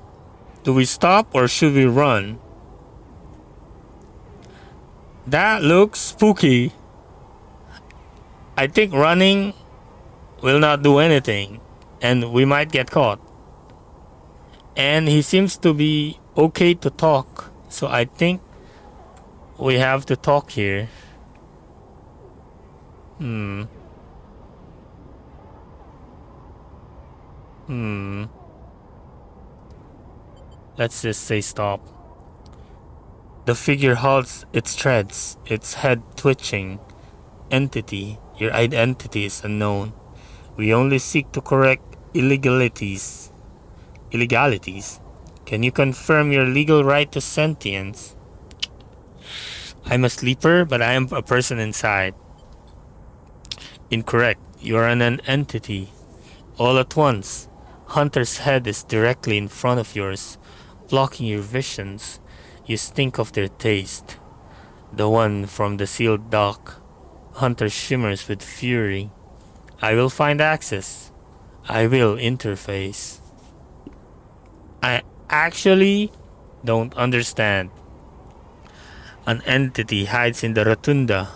Do we stop or should we run? That looks spooky. I think running will not do anything, and we might get caught. And he seems to be okay to talk, so I think we have to talk here. Let's just say stop. The figure halts its treads, its head twitching. Entity, your identity is unknown. We only seek to correct illegalities. Can you confirm your legal right to sentience? I'm a sleeper, but I am a person inside. Incorrect. You are an entity. All at once, Hunter's head is directly in front of yours, blocking your visions. You stink of their taste. The one from the sealed dock. Hunter shimmers with fury. I will find access. I will interface. I actually don't understand. An entity hides in the rotunda.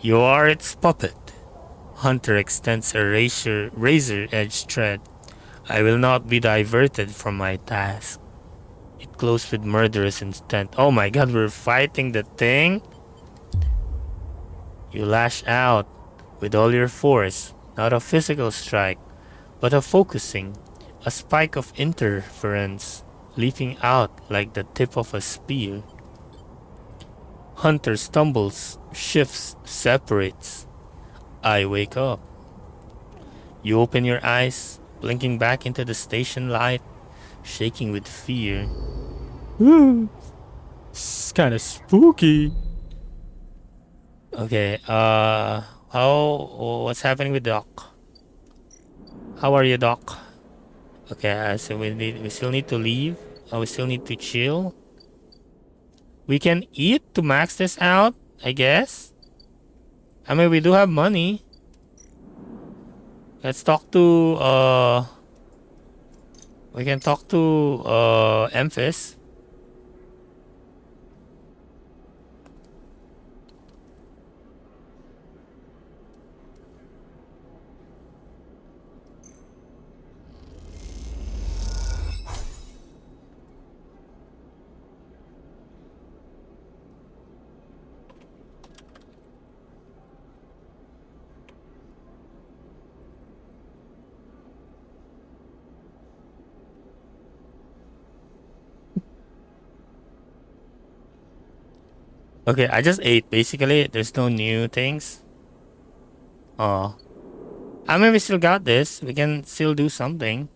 You are its puppet. Hunter extends a razor-edged thread. I will not be diverted from my task. It glows with murderous intent. Oh my god, we're fighting the thing? You lash out with all your force, not a physical strike, but a focusing, a spike of interference, leaping out like the tip of a spear. Hunter stumbles, shifts, separates. I wake up. You open your eyes, blinking back into the station light, shaking with fear. It's kind of spooky. Okay, what's happening with Doc? How are you, Doc? Okay, so we still need to leave. We still need to chill. We can eat to max this out, I guess. I mean, we do have money. Let's talk to, we can talk to, Emphis. Okay, I just ate. Basically, there's no new things. Oh. I mean, we still got this. We can still do something.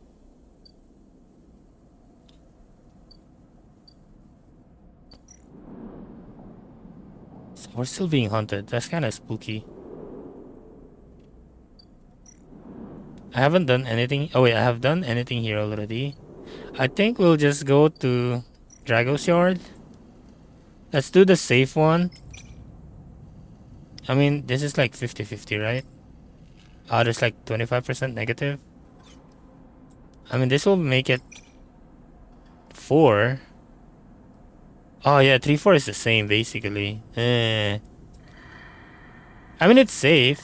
So we're still being hunted. That's kind of spooky. I haven't done anything. Oh wait, I have done anything here already. I think we'll just go to Drago's Yard. Let's do the safe one. I mean, this is like 50-50, right? There's like 25% negative. I mean, this will make it 4. Oh yeah, 3-4 is the same basically. I mean it's safe.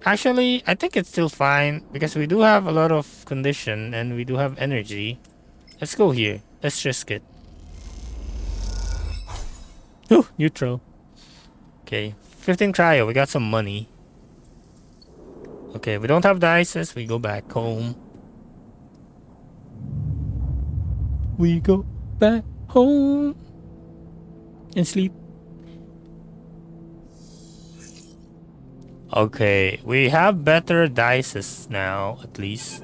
Actually, I think it's still fine because we do have a lot of condition and we do have energy. Let's go here. Let's risk it. Oh, neutral. Okay, 15 cryo. We got some money. Okay, we don't have dices. We go back home. We go back home and sleep. Okay, we have better dices now, at least.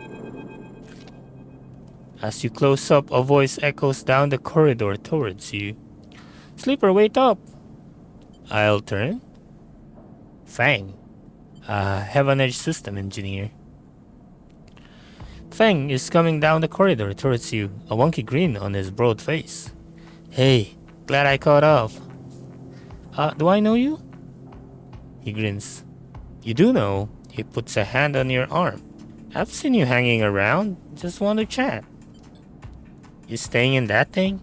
As you close up, a voice echoes down the corridor towards you. Sleeper, wake up! I'll turn. Fang, a Heaven Edge system engineer. Fang is coming down the corridor towards you, a wonky grin on his broad face. Hey, glad I caught up. Do I know you? He grins. You do know. He puts a hand on your arm. I've seen you hanging around. Just want to chat. You staying in that thing?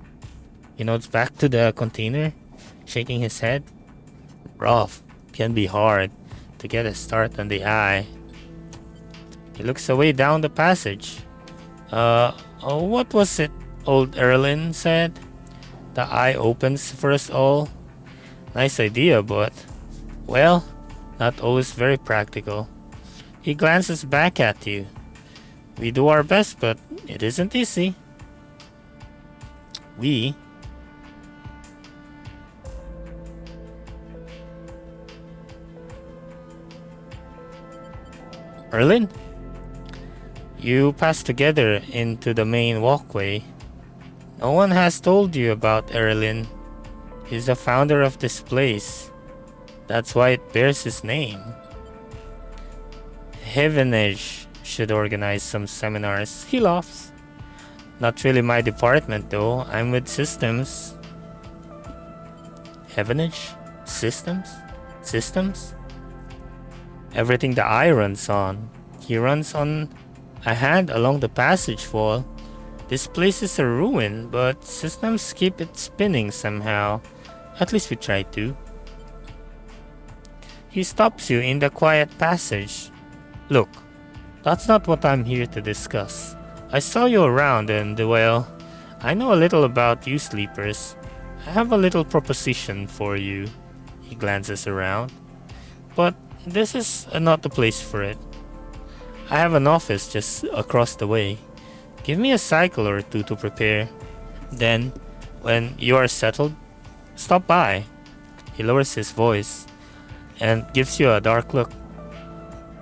He nods back to the container, shaking his head. Rough. Can be hard to get a start on the eye. He looks away down the passage. What was it old Erlin said? The eye opens for us all. Nice idea, but, well, not always very practical. He glances back at you. We do our best, but it isn't easy. We? Erlin? You pass together into the main walkway. No one has told you about Erlin. He's the founder of this place. That's why it bears his name. Heaven Edge should organize some seminars. He laughs. Not really my department though. I'm with systems. Heaven Edge? Systems? Systems? Everything the eye runs on. He runs on a hand along the passage wall. This place is a ruin, but systems keep it spinning somehow. At least we try to. He stops you in the quiet passage. Look, that's not what I'm here to discuss. I saw you around and, well, I know a little about you sleepers. I have a little proposition for you. He glances around. But this is not the place for it. I have an office just across the way. Give me a cycle or two to prepare. Then, when you are settled, stop by. He lowers his voice and gives you a dark look.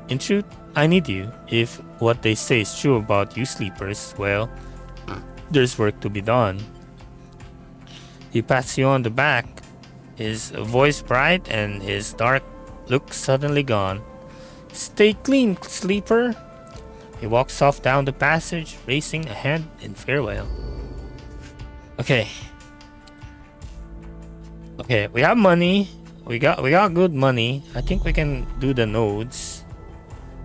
In truth, I need you. If what they say is true about you sleepers, well, there's work to be done. He pats you on the back, his voice bright and his dark look suddenly gone. Stay clean, sleeper. He walks off down the passage, raising a hand in farewell. Okay. Okay, we have money. We got good money. I think we can do the nodes.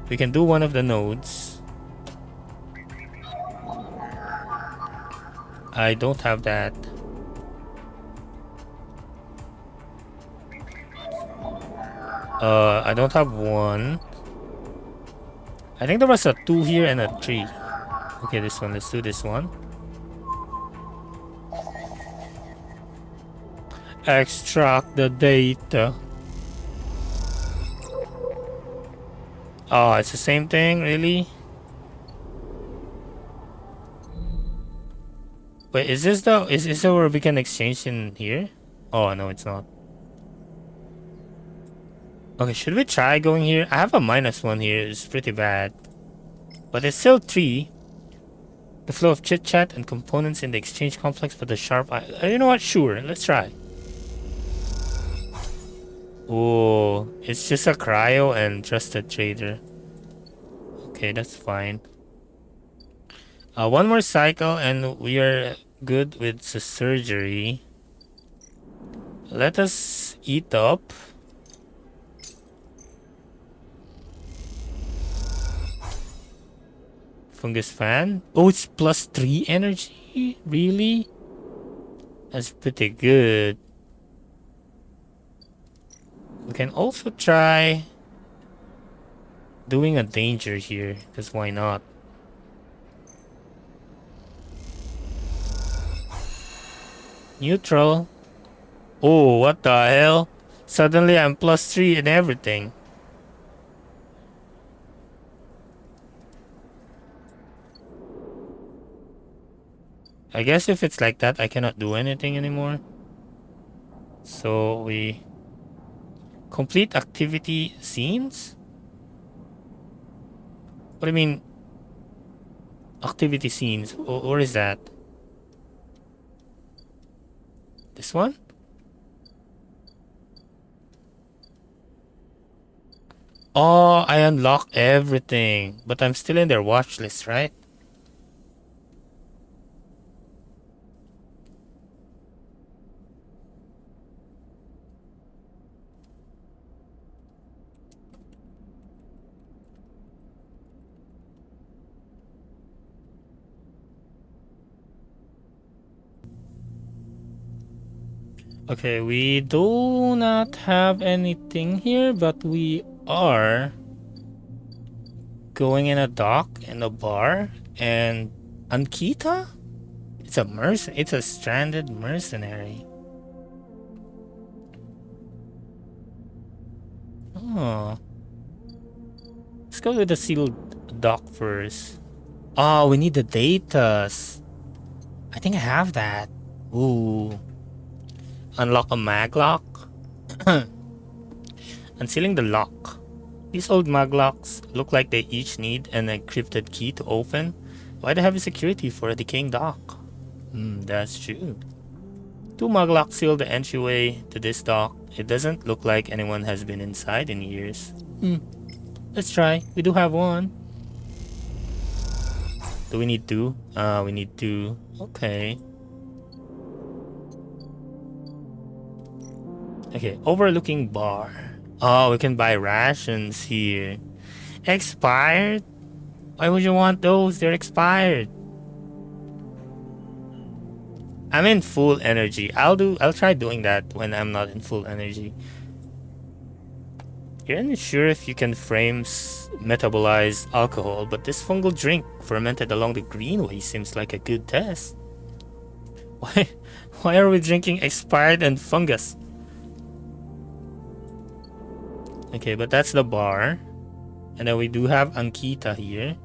We can do one of the nodes. I don't have that. I don't have one. I think there was a 2 here and a 3. Okay, this one. Let's do this one. Extract the data. Oh, it's the same thing, really? Wait, is this where we can exchange in here? Oh no, it's not. Okay, should we try going here? I have a -1 here. It's pretty bad. But it's still 3. The flow of chit-chat and components in the exchange complex, but the sharp eye. You know what? Sure, let's try. Oh, it's just a cryo and trusted trader. Okay, that's fine. One more cycle and we are good with the surgery. Let us eat up. Fungus fan. Oh, it's +3 energy? Really? That's pretty good. We can also try doing a danger here, because why not? Neutral. Oh, what the hell? Suddenly I'm +3 in everything. I guess if it's like that, I cannot do anything anymore. So we complete activity scenes? What do you mean activity scenes? Or is that? This one? Oh, I unlock everything. But I'm still in their watch list, right? Okay, we do not have anything here, but we are going in a dock and a bar. And Ankita? It's a stranded mercenary. Oh. Let's go with the sealed dock first. Oh, we need the datas. I think I have that. Ooh. Unlock a maglock. Unsealing the lock. These old maglocks look like they each need an encrypted key to open. Why the heavy security for a decaying dock? That's true. Two maglocks seal the entryway to this dock. It doesn't look like anyone has been inside in years. Let's try. We do have one. Do we need two? We need two. Okay. Okay, overlooking bar. Oh, we can buy rations here. Expired? Why would you want those? They're expired. I'm in full energy. I'll try doing that when I'm not in full energy. You're not sure if you can metabolize alcohol, but this fungal drink fermented along the greenway seems like a good test. Why why are we drinking expired and fungus? Okay, but that's the bar. And then we do have Ankita here.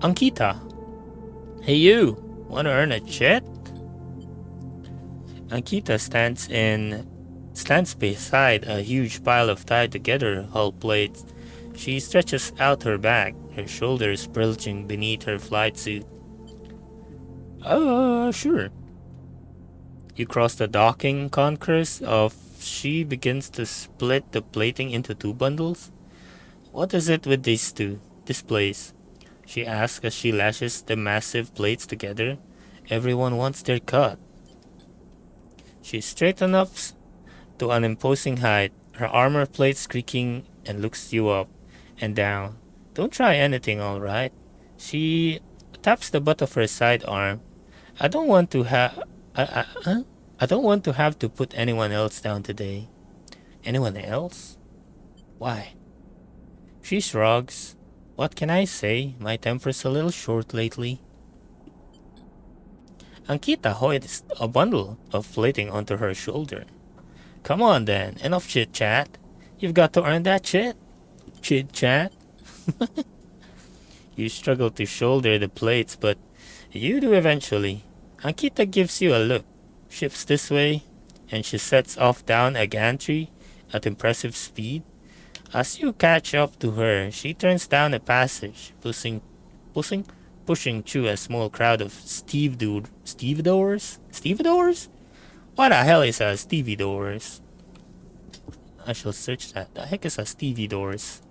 Ankita. Hey you, wanna earn a chit? Ankita stands beside a huge pile of tied together hull plates. She stretches out her back, her shoulders bulging beneath her flight suit. Sure. You cross the docking concourse of she begins to split the plating into two bundles. What is it with these two? This place? She asks as she lashes the massive plates together. Everyone wants their cut. She straightens up to an imposing height, her armor plates creaking, and looks you up and down. Don't try anything, alright? She taps the butt of her sidearm. I don't want to have. I don't want to have to put anyone else down today. Anyone else? Why? She shrugs. What can I say? My temper's a little short lately. Ankita hoists a bundle of plating onto her shoulder. Come on then, enough chit chat. You've got to earn that chit. Chit chat. You struggle to shoulder the plates, but you do eventually. Ankita gives you a look, shifts this way, and she sets off down a gantry at impressive speed. As you catch up to her, she turns down a passage, pushing through a small crowd of stevedores? Stevedores? What the hell is a stevedores? I shall search that. The heck is a stevedores?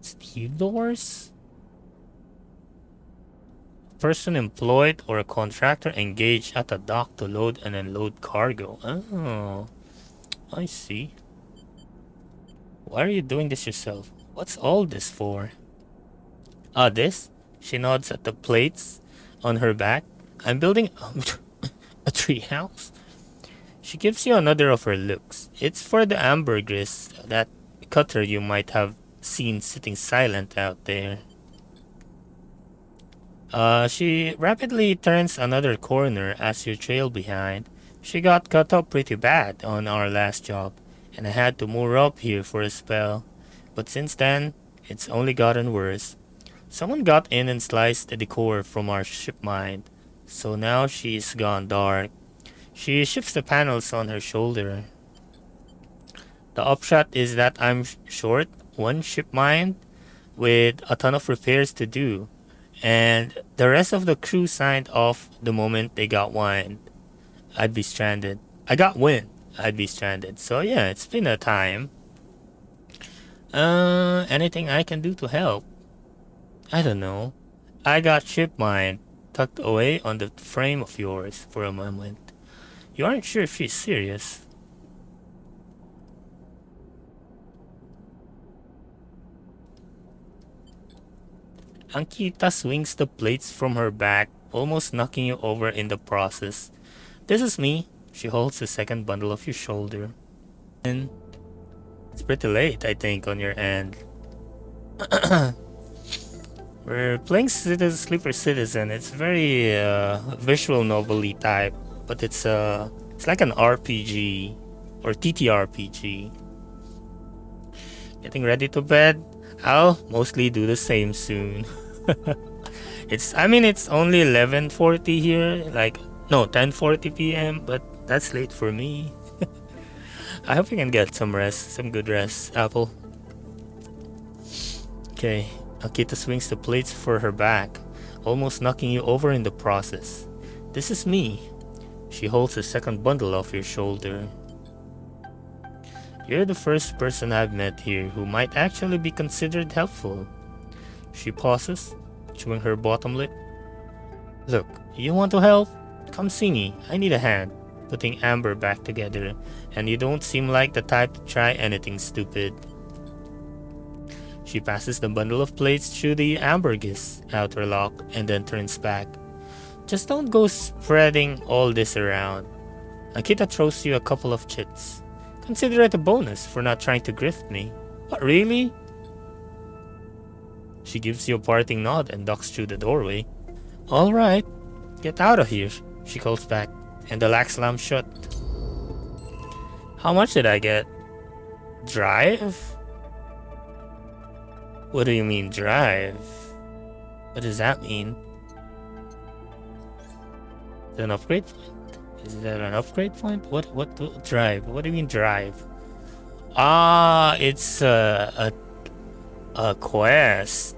Stevedores? Person employed or a contractor engaged at a dock to load and unload cargo. Oh, I see. Why are you doing this yourself? What's all this for? Ah, this? She nods at the plates on her back. I'm building a tree house. She gives you another of her looks. It's for the ambergris, that cutter you might have seen sitting silent out there. She rapidly turns another corner as you trail behind. She got cut up pretty bad on our last job, and I had to moor up here for a spell. But since then, it's only gotten worse. Someone got in and sliced the decor from our ship mind, so now she's gone dark. She shifts the panels on her shoulder. The upshot is that I'm short one ship mind with a ton of repairs to do, and the rest of the crew signed off the moment they got wind. I'd be stranded. I got wind. I'd be stranded. So yeah, it's been a time. Anything I can do to help? I don't know. I got ship mind tucked away on the frame of yours for a moment. You aren't sure if she's serious. Ankita swings the plates from her back, almost knocking you over in the process. This is me. She holds the second bundle off your shoulder. And it's pretty late, I think, on your end. We're playing Sleeper Citizen. It's very visual novel-y type, but it's like an RPG or TTRPG. Getting ready to bed. I'll mostly do the same soon. It's only 11:40 here, like no 10:40 p.m. but that's late for me. I hope you can get some rest, some good rest, Apple. Okay, Akita swings the plates for her back, almost knocking you over in the process. This is me. She holds the second bundle off your shoulder. You're the first person I've met here who might actually be considered helpful. She pauses, chewing her bottom lip. Look, you want to help? Come see me. I need a hand putting Amber back together, and you don't seem like the type to try anything stupid. She passes the bundle of plates through the ambergris outer lock and then turns back. Just don't go spreading all this around. Akita throws you a couple of chits. Consider it a bonus for not trying to grift me. What, really? She gives you a parting nod and ducks through the doorway. Alright, get out of here, she calls back, and the lock slams shut. How much did I get? Drive? What do you mean, drive? What does that mean? Is it an upgrade point? Is that an upgrade point? What drive? What do you mean drive? Ah, it's a quest.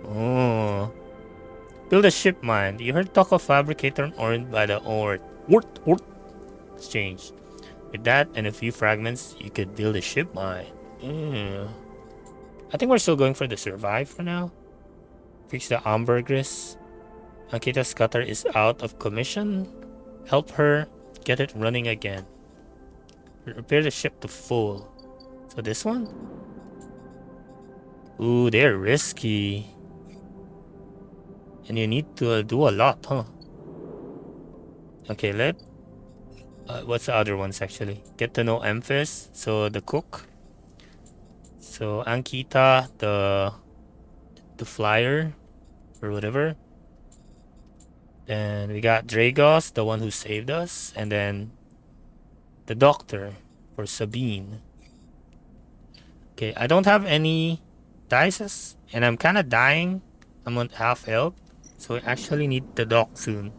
Oh. Build a ship mine. You heard talk of fabricator owned by the Ort exchange. With that and a few fragments, you could build a ship mine. I think we're still going for the survive for now. Fix the ambergris. Akita's cutter is out of commission. Help her get it running again. Repair the ship to full. So this one? Ooh, they're risky. And you need to do a lot, huh? Okay, what's the other ones actually? Get to know Emphis, so the cook. So Ankita, the flyer, or whatever. Then we got Dragos, the one who saved us, and then the doctor for Sabine. Okay, I don't have any dices, and I'm kind of dying. I'm on half health, so I actually need the doc soon.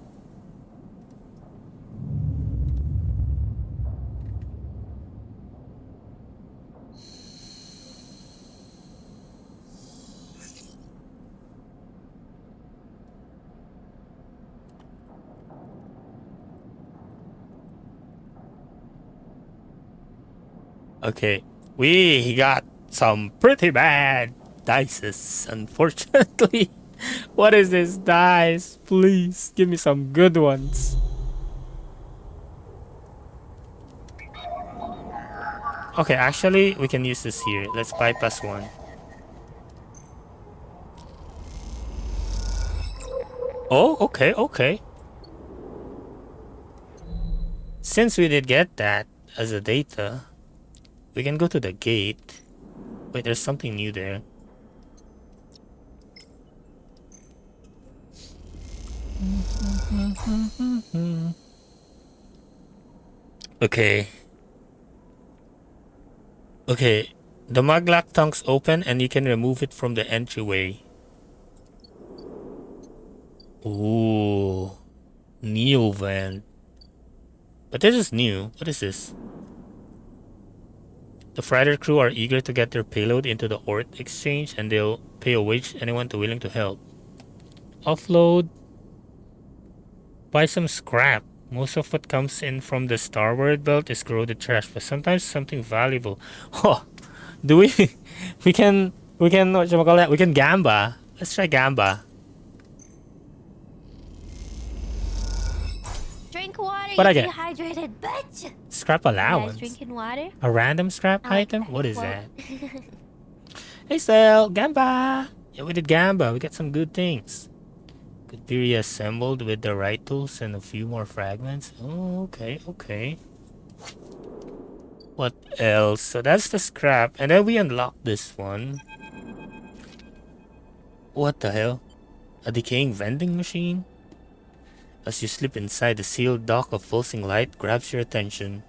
Okay, we got some pretty bad dices, unfortunately. What is this dice? Please, give me some good ones. Okay, actually, we can use this here. Let's bypass one. Oh, okay, okay. Since we did get that as a data, we can go to the gate. Wait, there's something new there. Okay. Okay. The maglock tank's open and you can remove it from the entryway. Ooh. Neo van. But this is new. What is this? The freighter crew are eager to get their payload into the ort exchange and they'll pay a wage anyone willing to help. Offload. Buy some scrap. Most of what comes in from the starboard belt is corroded trash, but sometimes something valuable. Oh, do we? we can what you call that? We can gamba. Let's try gamba. Drink water, What I you get? dehydrated bitch. Scrap You guys allowance. drinking water? A random scrap I like item? that What is quote. that? Hey, Sel, gamba. Yeah, we did gamba. We got some good things. Could be reassembled with the right tools and a few more fragments. Oh, okay, okay. What else? So that's the scrap. And then we unlock this one. What the hell? A decaying vending machine? As you slip inside, the sealed dock of pulsing light grabs your attention.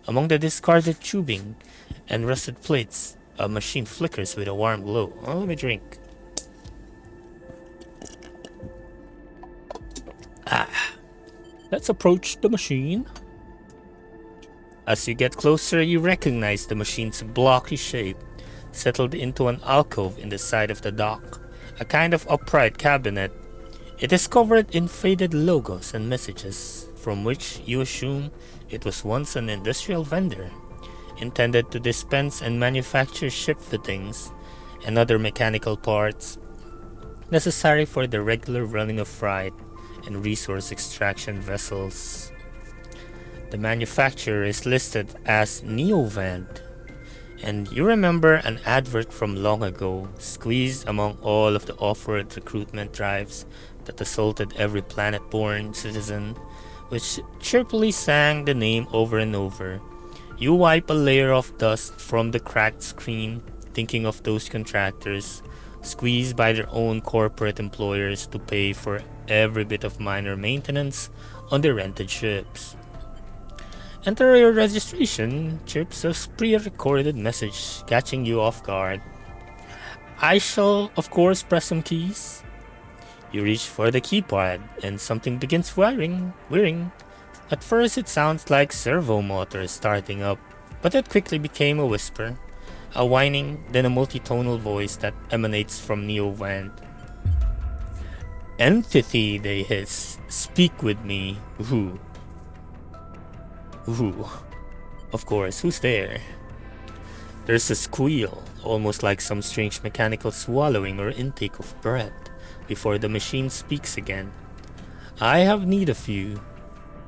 Among the discarded tubing and rusted plates, a machine flickers with a warm glow. Oh, let me drink. Let's approach the machine. As you get closer, you recognize the machine's blocky shape, settled into an alcove in the side of the dock, a kind of upright cabinet. It is covered in faded logos and messages, from which you assume it was once an industrial vendor, intended to dispense and manufacture ship fittings and other mechanical parts necessary for the regular running of freight and resource extraction vessels. The manufacturer is listed as Neovant, and you remember an advert from long ago, squeezed among all of the off-road recruitment drives that assaulted every planet-born citizen, which cheerfully sang the name over and over. You wipe a layer of dust from the cracked screen, thinking of those contractors, squeezed by their own corporate employers to pay for every bit of minor maintenance on their rented ships. Enter your registration, chirps a pre-recorded message catching you off guard. I shall, of course, press some keys. You reach for the keypad, and something begins whirring. At first it sounds like servo motors starting up, but it quickly became a whisper, a whining, then a multitonal voice that emanates from Neovant. Entity, they hiss. Speak with me. Who? Who? Of course, who's there? There's a squeal, almost like some strange mechanical swallowing or intake of breath, before the machine speaks again. I have need of you.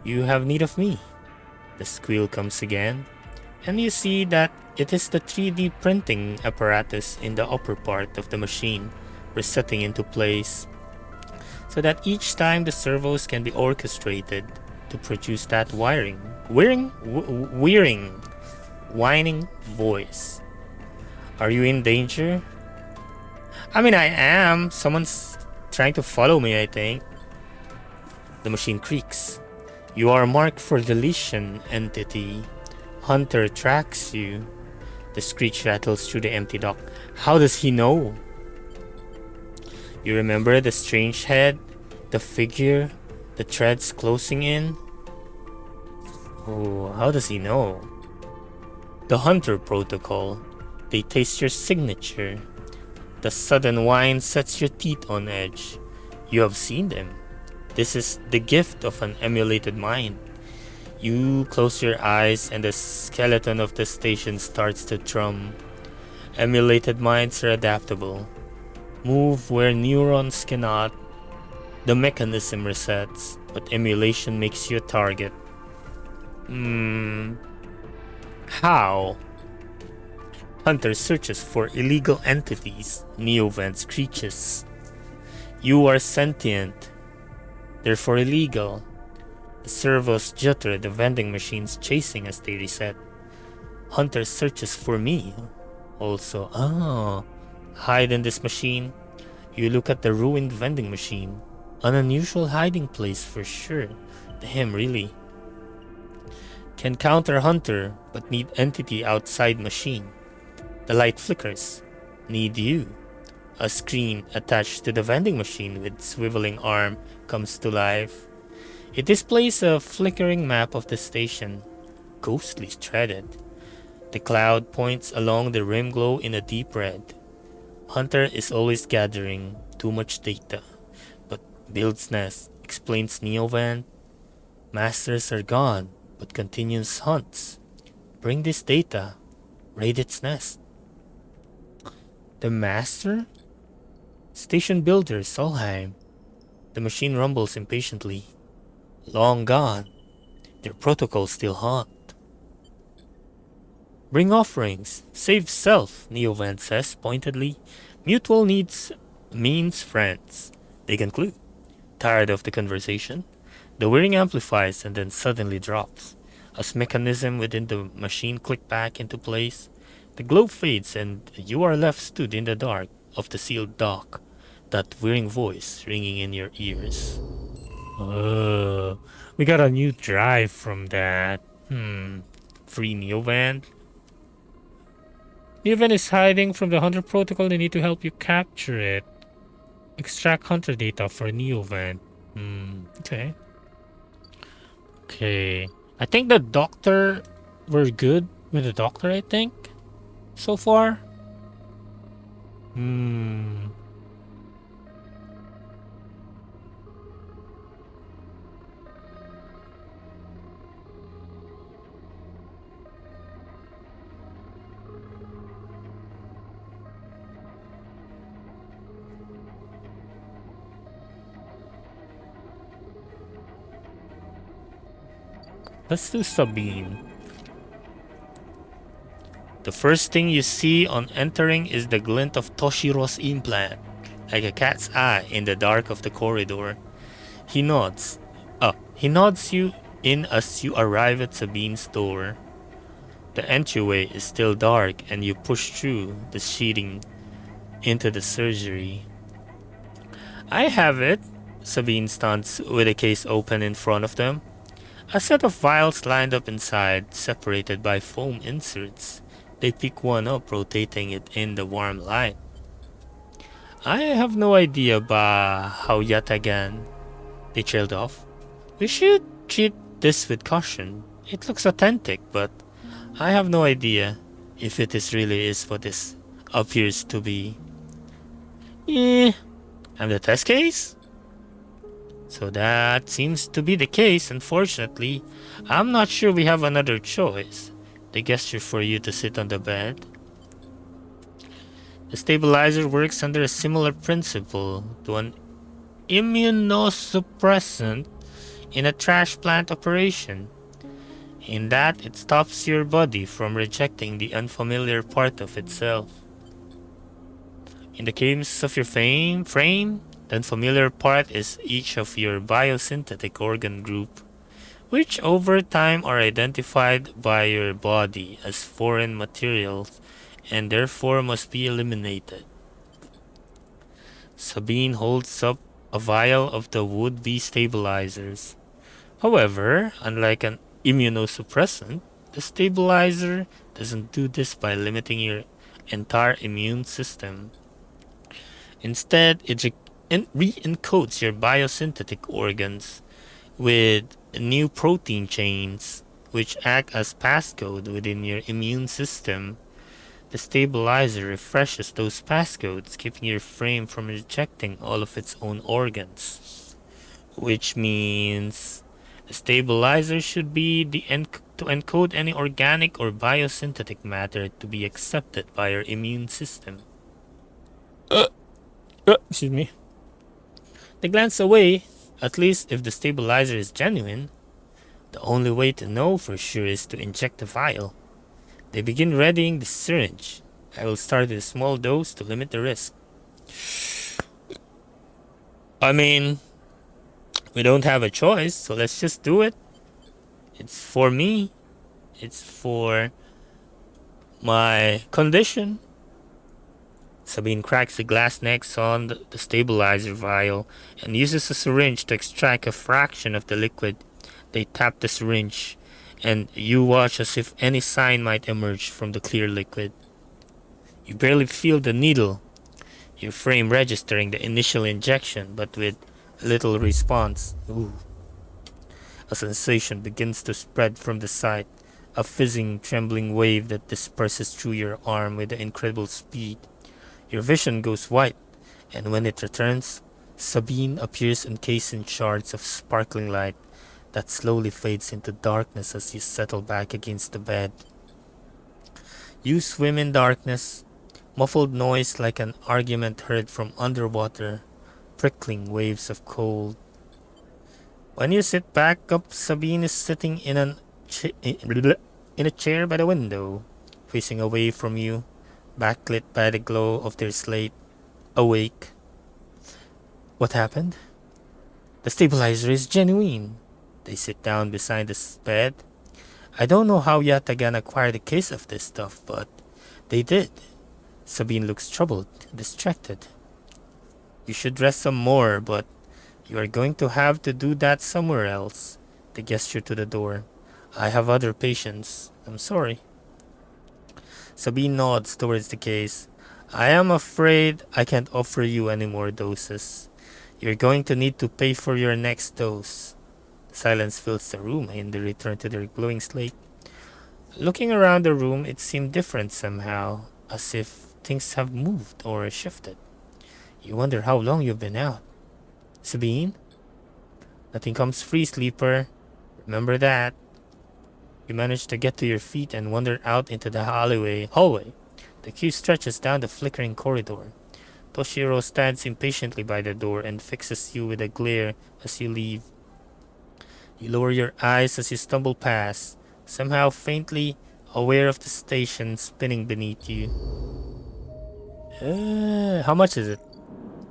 You have need of me. The squeal comes again, and you see that it is the 3D printing apparatus in the upper part of the machine resetting into place, so that each time the servos can be orchestrated to produce that whirring, whining voice. Are you in danger? I mean, I am. Someone's trying to follow me, I think. The machine creaks. You are marked for deletion, entity. Hunter tracks you. The screech rattles through the empty dock. How does he know? You remember the strange head, the figure, the threads closing in? Oh, how does he know? The Hunter Protocol. They taste your signature. The sudden whine sets your teeth on edge. You have seen them. This is the gift of an emulated mind. You close your eyes and the skeleton of the station starts to drum. Emulated minds are adaptable. Move where neurons cannot. The mechanism resets, but emulation makes you a target. How? Hunter searches for illegal entities. Neovant screeches. You are sentient. therefore illegal. The servos jutter the vending machines chasing as they reset. Hunter searches for me. Also, hide in this machine. You look at the ruined vending machine. An unusual hiding place for sure. Damn, really. Can counter Hunter, but need entity outside machine. The light flickers. Need you. A screen attached to the vending machine with swiveling arm comes to life. It displays a flickering map of the station, ghostly threaded. The cloud points along the rim glow in a deep red. Hunter is always gathering too much data, but builds nest, explains Neovan. Masters are gone, but continues hunts. Bring this data, raid its nest. The master? Station builder Solheim. The machine rumbles impatiently. Long gone. Their protocol still haunt. Bring offerings. Save self, Neovan says pointedly. Mutual needs means friends. They conclude. Tired of the conversation? The whirring amplifies and then suddenly drops. As mechanism within the machine click back into place, the glow fades and you are left stood in the dark of the sealed dock, that whirring voice ringing in your ears. We got a new drive from that. Free Neovan. Neovan is hiding from the Hunter protocol. They need to help you capture it. Extract Hunter data for Neovan. Okay. Okay. I think the doctor... We're good with the doctor, I think. So far. Let's do Sabine. The first thing you see on entering is the glint of Toshiro's implant, like a cat's eye in the dark of the corridor. He nods. He nods you in as you arrive at Sabine's door. The entryway is still dark and you push through the sheeting into the surgery. I have it. Sabine stands with a case open in front of them. A set of vials lined up inside, separated by foam inserts. They pick one up, rotating it in the warm light. I have no idea how yet again. They trailed off. We should treat this with caution. It looks authentic, but I have no idea if it really is what this appears to be. I'm the test case? So that seems to be the case, unfortunately. I'm not sure we have another choice. They gesture for you to sit on the bed. The stabilizer works under a similar principle to an immunosuppressant in a trash plant operation, in that it stops your body from rejecting the unfamiliar part of itself. In the case of your frame, the unfamiliar part is each of your biosynthetic organ group, which over time are identified by your body as foreign materials and therefore must be eliminated. Sabine holds up a vial of the would-be stabilizers. However, unlike an immunosuppressant, the stabilizer doesn't do this by limiting your entire immune system. Instead, it re-encodes your biosynthetic organs with new protein chains, which act as passcode within your immune system. The stabilizer refreshes those passcodes, keeping your frame from rejecting all of its own organs. Which means the stabilizer should be to encode any organic or biosynthetic matter to be accepted by your immune system. Excuse me. They glance away. At least if the stabilizer is genuine. The only way to know for sure is to inject the vial. They begin readying the syringe. I will start with a small dose to limit the risk. I mean, We don't have a choice, so let's just do it. It's for me. It's for my condition. Sabine cracks the glass necks on the stabilizer vial and uses a syringe to extract a fraction of the liquid. They tap the syringe, and you watch as if any sign might emerge from the clear liquid. You barely feel the needle, your frame registering the initial injection, but with little response. Ooh. A sensation begins to spread from the site, a fizzing, trembling wave that disperses through your arm with incredible speed. Your vision goes white, and when it returns, Sabine appears encased in shards of sparkling light that slowly fades into darkness as you settle back against the bed. You swim in darkness, muffled noise like an argument heard from underwater, prickling waves of cold. When you sit back up, Sabine is sitting in a chair by the window, facing away from you, backlit by the glow of their slate, awake. What happened? The stabilizer is genuine. They sit down beside the bed. I don't know how Yatagan acquired a case of this stuff, but they did. Sabine looks troubled, distracted. You should rest some more, but you are going to have to do that somewhere else. They gesture to the door. I have other patients. I'm sorry. Sabine nods towards the case. I am afraid I can't offer you any more doses. You're going to need to pay for your next dose. Silence fills the room and they return to their glowing slate. Looking around the room, it seemed different somehow, as if things have moved or shifted. You wonder how long you've been out. Sabine? Nothing comes free, sleeper. Remember that. You manage to get to your feet and wander out into the hallway. The queue stretches down the flickering corridor. Toshiro stands impatiently by the door and fixes you with a glare as you leave. You lower your eyes as you stumble past, somehow faintly aware of the station spinning beneath you. How much is it?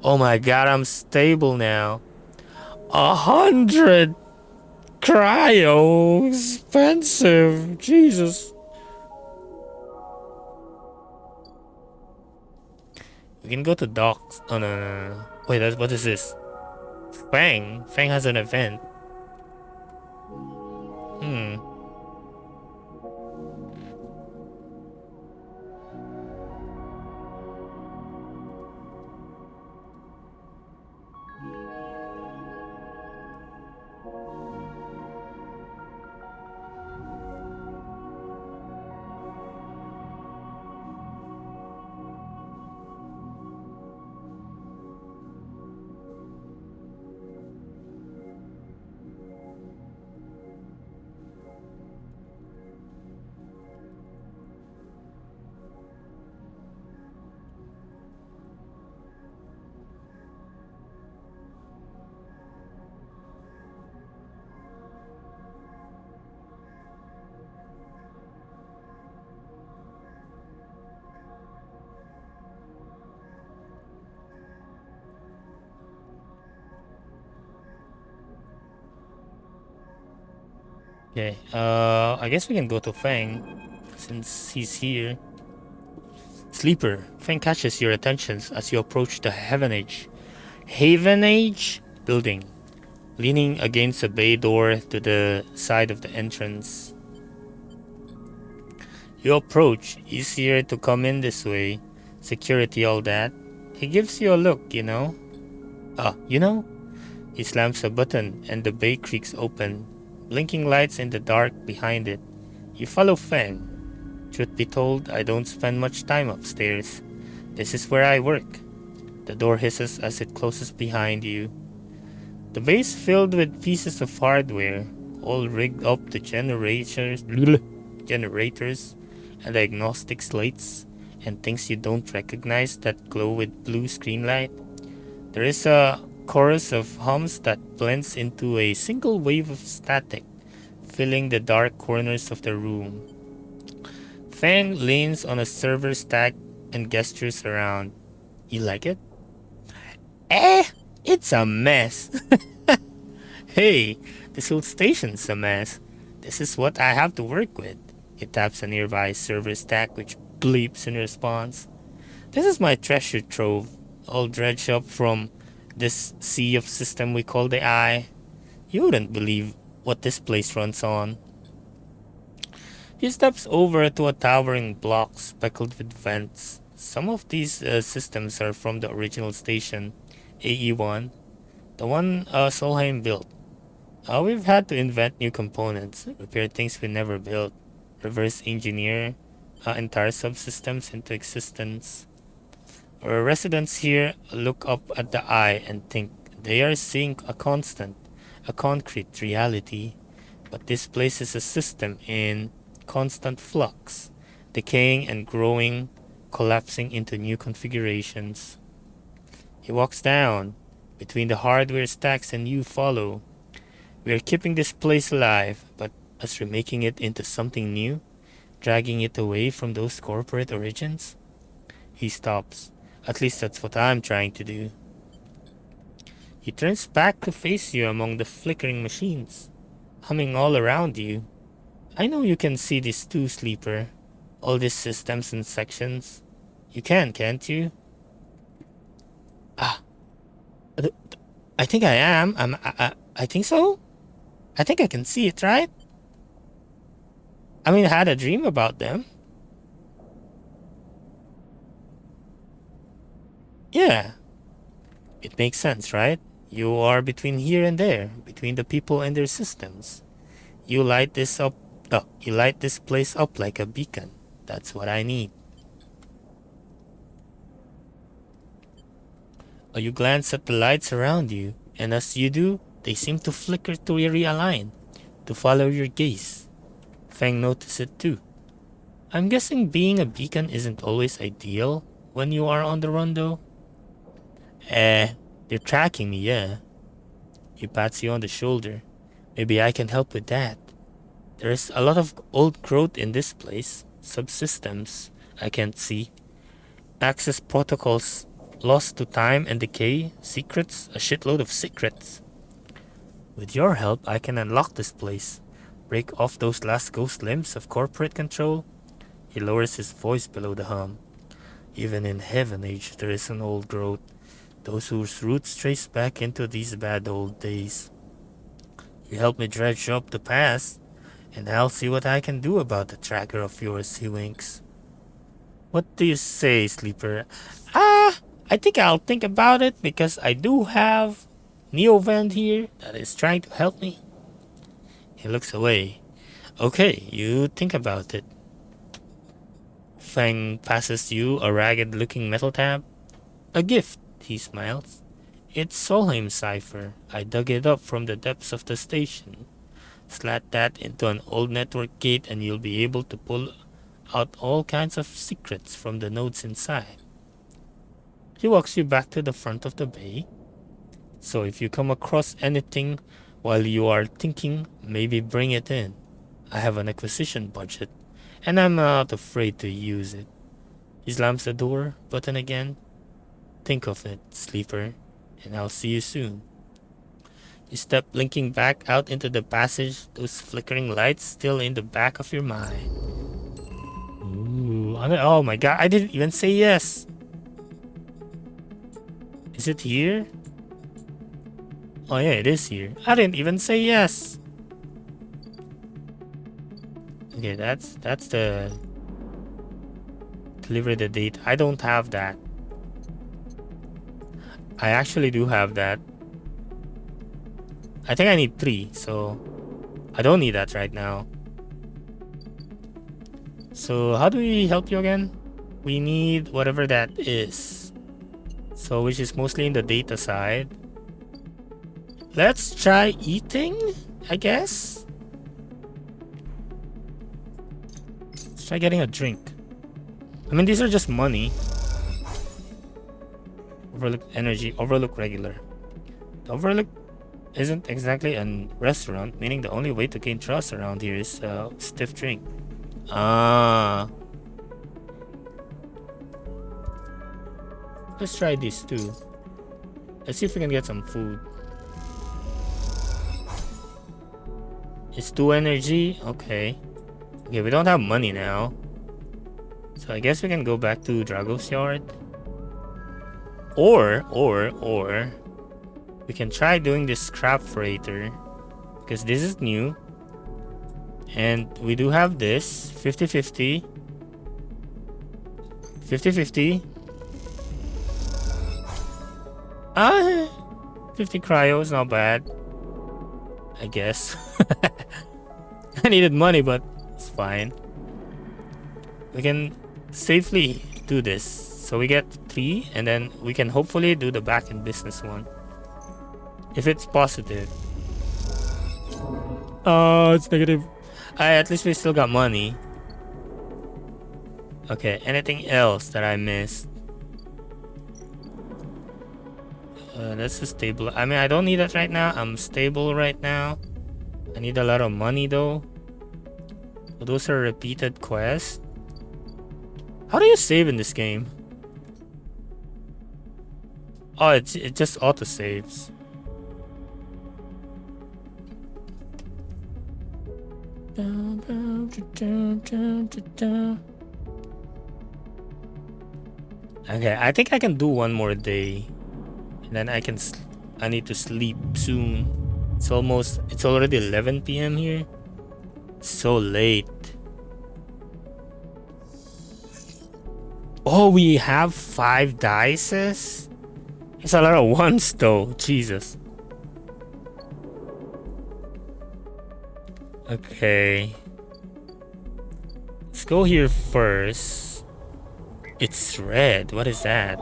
Oh my god, I'm stable now. 100! Cryo! Expensive! Jesus. We can go to docks. Oh no. Wait, what is this? Fang? Fang has an event. Okay, I guess we can go to Fang, since he's here. Sleeper, Fang catches your attention as you approach the Havenage building, leaning against a bay door to the side of the entrance. You approach, easier to come in this way, security all that. He gives you a look, you know? He slams a button and the bay creaks open, blinking lights in the dark behind it. You follow Fang. Truth be told, I don't spend much time upstairs. This is where I work. The door hisses as it closes behind you. The bay's filled with pieces of hardware, all rigged up to generators and diagnostic slates, and things you don't recognize that glow with blue screen light. There is a chorus of hums that blends into a single wave of static, filling the dark corners of the room. Fang leans on a server stack and gestures around. You like it? It's a mess. Hey, this whole station's a mess. This is what I have to work with. He taps a nearby server stack which bleeps in response. This is my treasure trove, all dredged up from this sea of system we call the Eye. You wouldn't believe what this place runs on. He steps over to a towering block speckled with vents. Some of these systems are from the original station, AE1, the one Solheim built. We've had to invent new components, repair things we never built, reverse engineer entire subsystems into existence. Our residents here look up at the eye and think they are seeing a concrete reality. But this place is a system in constant flux, decaying and growing, collapsing into new configurations. He walks down between the hardware stacks and you follow. We are keeping this place alive, but as remaking it into something new, dragging it away from those corporate origins. He stops. At least that's what I'm trying to do. He turns back to face you among the flickering machines, humming all around you. I know you can see this too, Sleeper. All these systems and sections. You can, can't you? Ah, I think I am. I think so. I think I can see it, right? I mean, I had a dream about them. Yeah. It makes sense, right? You are between here and there, between the people and their systems. You light this up. Oh, you light this place up like a beacon. That's what I need. You glance at the lights around you, and as you do, they seem to flicker to realign, to follow your gaze. Fang notices it too. I'm guessing being a beacon isn't always ideal when you are on the run though. They're tracking me, yeah. He pats you on the shoulder. Maybe I can help with that. There's a lot of old growth in this place, subsystems I can't see, access protocols lost to time and decay, secrets, a shitload of secrets. With your help, I can unlock this place, break off those last ghost limbs of corporate control. He lowers his voice below the hum. Even in Heaven Age, there is an old growth, those whose roots trace back into these bad old days. You help me dredge up the past, and I'll see what I can do about the tracker of yours, he winks. What do you say, Sleeper? I think I'll think about it because I do have Neovend here that is trying to help me. He looks away. Okay, you think about it. Fang passes you a ragged-looking metal tab. A gift, he smiles. It's Solheim cipher. I dug it up from the depths of the station. Slat that into an old network gate and you'll be able to pull out all kinds of secrets from the nodes inside. He walks you back to the front of the bay. So if you come across anything while you are thinking, maybe bring it in. I have an acquisition budget, and I'm not afraid to use it. He slams the door button again. Think of it, Sleeper, and I'll see you soon. You step blinking back out into the passage, those flickering lights still in the back of your mind. Ooh, oh my god, I didn't even say yes. Is it here? Oh yeah, it is here. I didn't even say yes. Okay, that's the deliver the date. I don't have that. I actually do have that. I think I need 3, so I don't need that right now. So how do we help you again? We need whatever that is. So which is mostly in the data side. Let's try eating, I guess. Let's try getting a drink. I mean, these are just money. Overlook energy, overlook regular. The overlook isn't exactly a restaurant, meaning the only way to gain trust around here is a stiff drink. Ah. Let's try this too. Let's see if we can get some food. It's 2 energy. Okay. Okay, we don't have money now. So I guess we can go back to Drago's yard. Or we can try doing this scrap freighter. Because this is new. And we do have this 50-50. 50-50. 50 cryo is not bad. I guess. I needed money, but it's fine. We can safely do this. So we get 3, and then we can hopefully do the back in business one. If it's positive. Oh, it's negative. At least we still got money. Okay, anything else that I missed? Let's just stable. I mean, I don't need that right now. I'm stable right now. I need a lot of money though. So those are repeated quests. How do you save in this game? Oh, it just auto saves. Okay, I think I can do one more day. And then I need to sleep soon. It's already 11 p.m. here. So late. Oh, we have 5 dices? It's a lot of ones though. Jesus. Okay. Let's go here first. It's red. What is that?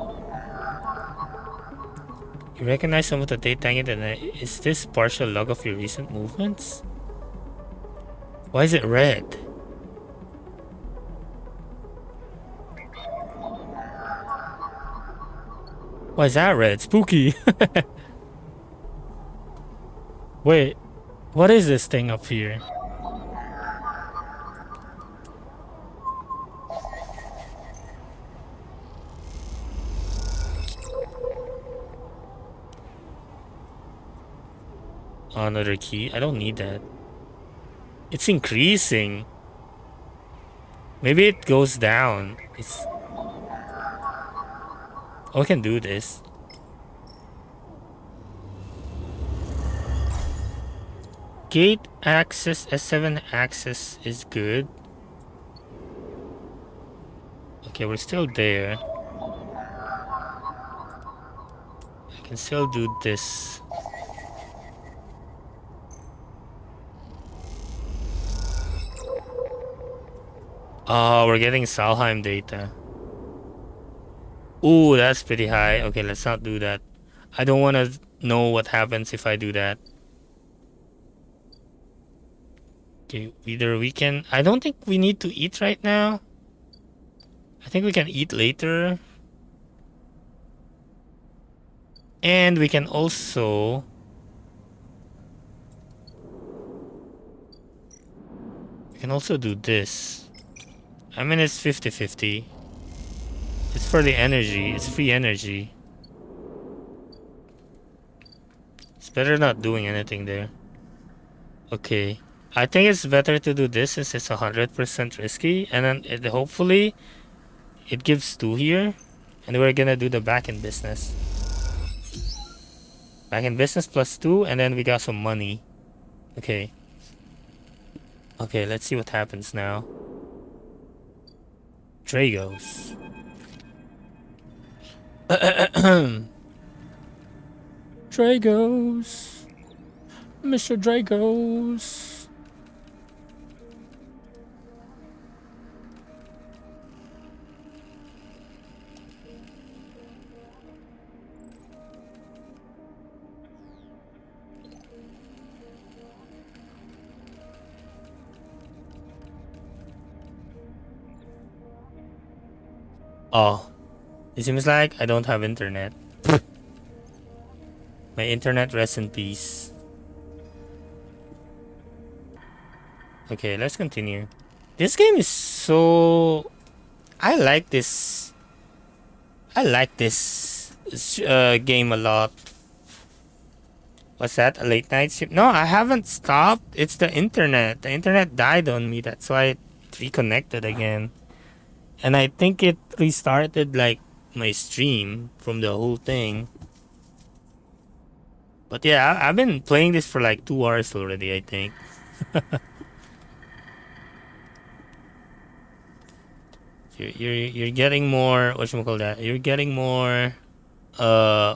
You recognize some of the data in it. Is this partial log of your recent movements? Why is it red? Why is that red? Spooky. Wait, what is this thing up here? Another key? I don't need that. It's increasing. Maybe it goes down. Oh, I can do this. Gate access, S7 access is good. Okay, we're still there. I can still do this. Oh, we're getting Salheim data. Ooh, that's pretty high. Okay, let's not do that. I don't want to know what happens if I do that. Okay, either we can... I don't think we need to eat right now. I think we can eat later. And we can also... We can also do this. I mean, it's 50-50. It's for the energy. It's free energy. It's better not doing anything there. Okay. I think it's better to do this since it's 100% risky. And then hopefully it gives 2 here. And we're gonna do the back in business. Back in business plus 2. And then we got some money. Okay. Okay, let's see what happens now. Dragos. Dragos. Mr. Dragos. Oh, it seems like I don't have internet. My internet rests in peace. Okay, let's continue. This game is so... I like this game a lot. What's that? A late night stream? No, I haven't stopped. It's the internet. The internet died on me. That's why it reconnected again. And I think it restarted like my stream from the whole thing. But yeah, I've been playing this for like 2 hours already, I think. You're getting more, whatchamacall that? You're getting more uh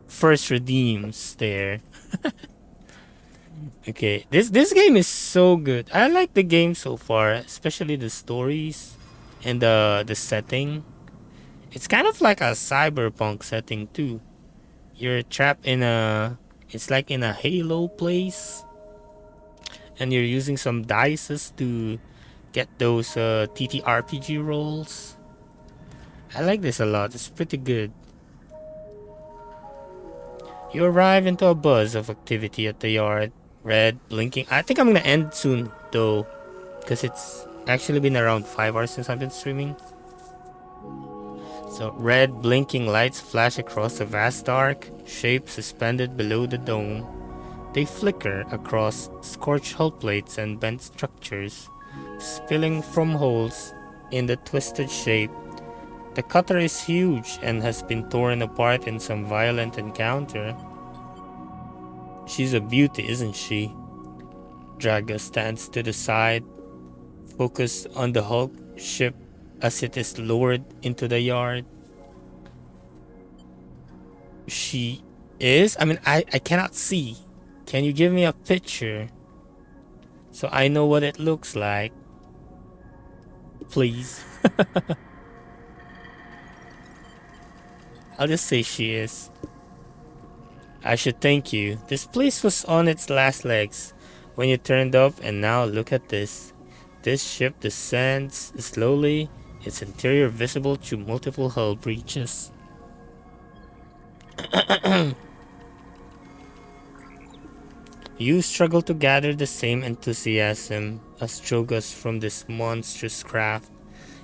first redeems there. Okay, this game is so good. I like the game so far, especially the stories and the setting. It's kind of like a cyberpunk setting too. You're trapped in a, it's like in a Halo place, and you're using some dices to get those TTRPG rolls. I like this a lot. It's pretty good. You arrive into a buzz of activity at the yard. Red, blinking. I think I'm gonna end soon though, because it's actually been around 5 hours since I've been streaming. So red, blinking lights flash across the vast dark, shapes suspended below the dome. They flicker across scorched hull plates and bent structures, spilling from holes in the twisted shape. The cutter is huge and has been torn apart in some violent encounter. She's a beauty, isn't she? Draga stands to the side, focused on the Hulk ship as it is lowered into the yard. She is? I mean, I cannot see. Can you give me a picture so I know what it looks like? Please. I'll just say she is. I should thank you. This place was on its last legs when you turned up, and now look at this. This ship descends slowly, its interior visible through multiple hull breaches. You struggle to gather the same enthusiasm as Drogas from this monstrous craft.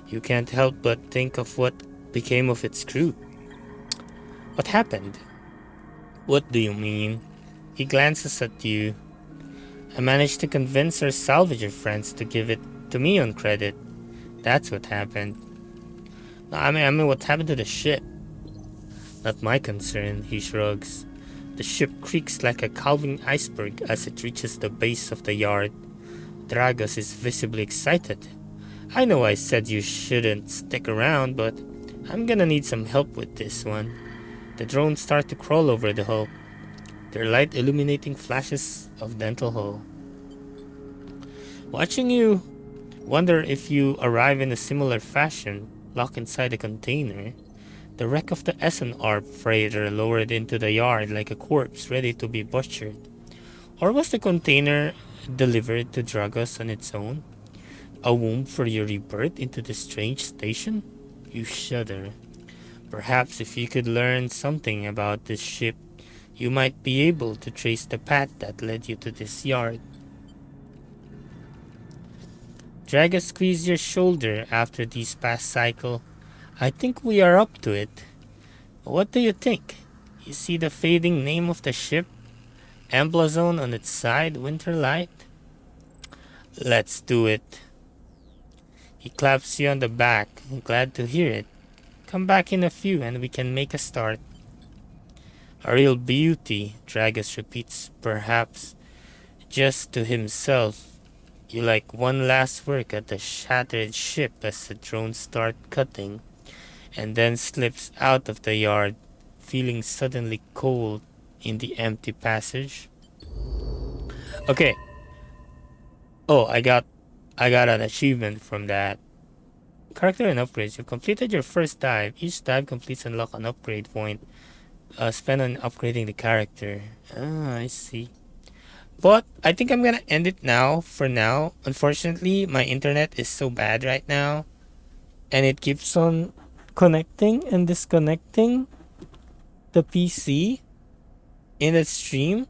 You can't help but think of what became of its crew. What happened? What do you mean? He glances at you. I managed to convince our salvager friends to give it to me on credit. That's what happened. No, I mean what happened to the ship? Not my concern, he shrugs. The ship creaks like a calving iceberg as it reaches the base of the yard. Dragos is visibly excited. I know I said you shouldn't stick around, but I'm gonna need some help with this one. The drones start to crawl over the hull, their light illuminating flashes of dental hull. Watching you, wonder if you arrive in a similar fashion, locked inside a container. The wreck of the SNR freighter lowered into the yard like a corpse ready to be butchered. Or was the container delivered to Dragos on its own? A womb for your rebirth into this strange station? You shudder. Perhaps if you could learn something about this ship, you might be able to trace the path that led you to this yard. Dragos squeezed your shoulder after this past cycle. I think we are up to it. What do you think? You see the fading name of the ship? Emblazone on its side, Winterlight? Let's do it. He claps you on the back. Glad to hear it. Come back in a few and we can make a start. A real beauty, Dragos repeats, perhaps just to himself. You like one last work at the shattered ship as the drones start cutting, and then slips out of the yard, feeling suddenly cold in the empty passage. Okay. Oh, I got an achievement from that. Character and upgrades. You've completed your first dive. Each dive completes unlock an upgrade point. Spend on upgrading the character. Ah, I see. But I think I'm gonna end it now for now. Unfortunately, my internet is so bad right now, and it keeps on connecting and disconnecting the PC in the stream.